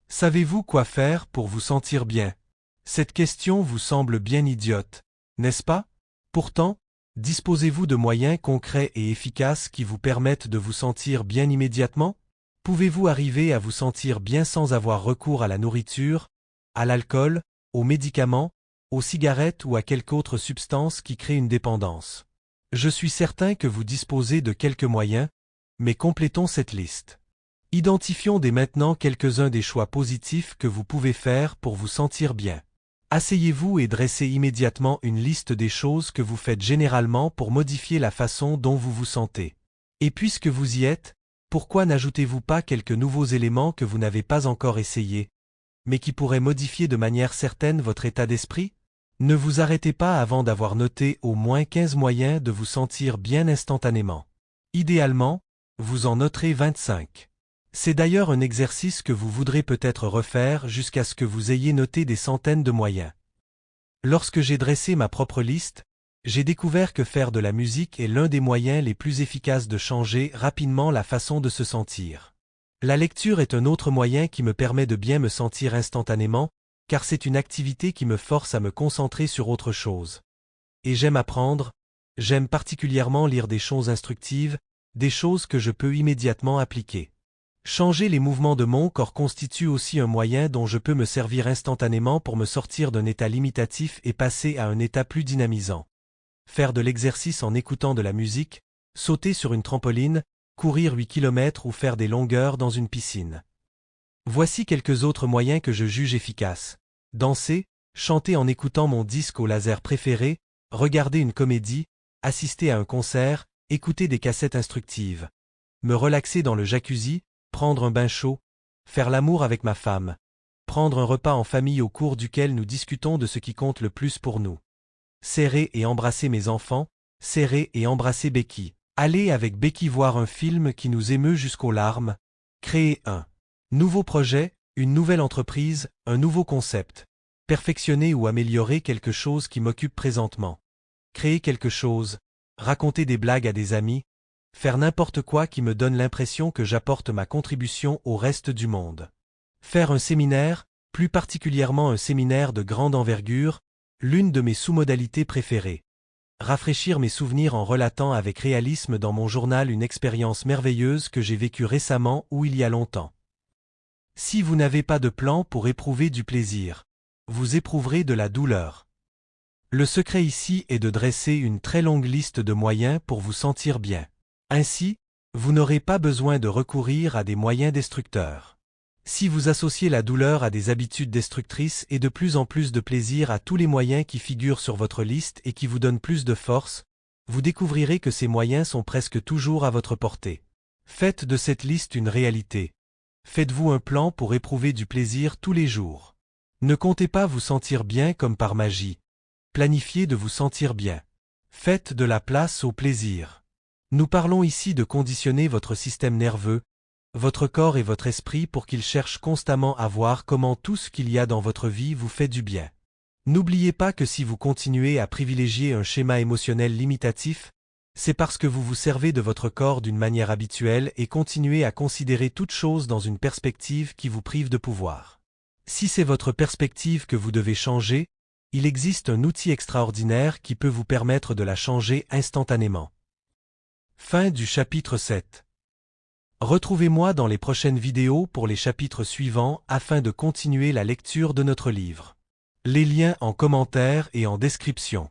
Savez-vous quoi faire pour vous sentir bien? Cette question vous semble bien idiote, n'est-ce pas? Pourtant, disposez-vous de moyens concrets et efficaces qui vous permettent de vous sentir bien immédiatement? Pouvez-vous arriver à vous sentir bien sans avoir recours à la nourriture, à l'alcool, aux médicaments, aux cigarettes ou à quelque autre substance qui crée une dépendance? Je suis certain que vous disposez de quelques moyens, mais complétons cette liste. Identifions dès maintenant quelques-uns des choix positifs que vous pouvez faire pour vous sentir bien. Asseyez-vous et dressez immédiatement une liste des choses que vous faites généralement pour modifier la façon dont vous vous sentez. Et puisque vous y êtes, pourquoi n'ajoutez-vous pas quelques nouveaux éléments que vous n'avez pas encore essayés, mais qui pourraient modifier de manière certaine votre état d'esprit? Ne vous arrêtez pas avant d'avoir noté au moins 15 moyens de vous sentir bien instantanément. Idéalement, vous en noterez 25. C'est d'ailleurs un exercice que vous voudrez peut-être refaire jusqu'à ce que vous ayez noté des centaines de moyens. Lorsque j'ai dressé ma propre liste, j'ai découvert que faire de la musique est l'un des moyens les plus efficaces de changer rapidement la façon de se sentir. La lecture est un autre moyen qui me permet de bien me sentir instantanément, car c'est une activité qui me force à me concentrer sur autre chose. Et j'aime apprendre, j'aime particulièrement lire des choses instructives, des choses que je peux immédiatement appliquer. Changer les mouvements de mon corps constitue aussi un moyen dont je peux me servir instantanément pour me sortir d'un état limitatif et passer à un état plus dynamisant. Faire de l'exercice en écoutant de la musique, sauter sur une trampoline, courir 8 km ou faire des longueurs dans une piscine. Voici quelques autres moyens que je juge efficaces. Danser, chanter en écoutant mon disque au laser préféré, regarder une comédie, assister à un concert, écouter des cassettes instructives. Me relaxer dans le jacuzzi, prendre un bain chaud, faire l'amour avec ma femme. Prendre un repas en famille au cours duquel nous discutons de ce qui compte le plus pour nous. Serrer et embrasser mes enfants, serrer et embrasser Becky. Aller avec Becky voir un film qui nous émeut jusqu'aux larmes. Créer un nouveau projet, une nouvelle entreprise, un nouveau concept. Perfectionner ou améliorer quelque chose qui m'occupe présentement. Créer quelque chose, raconter des blagues à des amis, faire n'importe quoi qui me donne l'impression que j'apporte ma contribution au reste du monde. Faire un séminaire, plus particulièrement un séminaire de grande envergure, l'une de mes sous-modalités préférées. Rafraîchir mes souvenirs en relatant avec réalisme dans mon journal une expérience merveilleuse que j'ai vécue récemment ou il y a longtemps. Si vous n'avez pas de plan pour éprouver du plaisir, vous éprouverez de la douleur. Le secret ici est de dresser une très longue liste de moyens pour vous sentir bien. Ainsi, vous n'aurez pas besoin de recourir à des moyens destructeurs. Si vous associez la douleur à des habitudes destructrices et de plus en plus de plaisir à tous les moyens qui figurent sur votre liste et qui vous donnent plus de force, vous découvrirez que ces moyens sont presque toujours à votre portée. Faites de cette liste une réalité. Faites-vous un plan pour éprouver du plaisir tous les jours. Ne comptez pas vous sentir bien comme par magie. Planifiez de vous sentir bien. Faites de la place au plaisir. Nous parlons ici de conditionner votre système nerveux, votre corps et votre esprit pour qu'ils cherchent constamment à voir comment tout ce qu'il y a dans votre vie vous fait du bien. N'oubliez pas que si vous continuez à privilégier un schéma émotionnel limitatif, c'est parce que vous vous servez de votre corps d'une manière habituelle et continuez à considérer toute chose dans une perspective qui vous prive de pouvoir. Si c'est votre perspective que vous devez changer, il existe un outil extraordinaire qui peut vous permettre de la changer instantanément. Fin du chapitre 7. Retrouvez-moi dans les prochaines vidéos pour les chapitres suivants afin de continuer la lecture de notre livre. Les liens en commentaire et en description.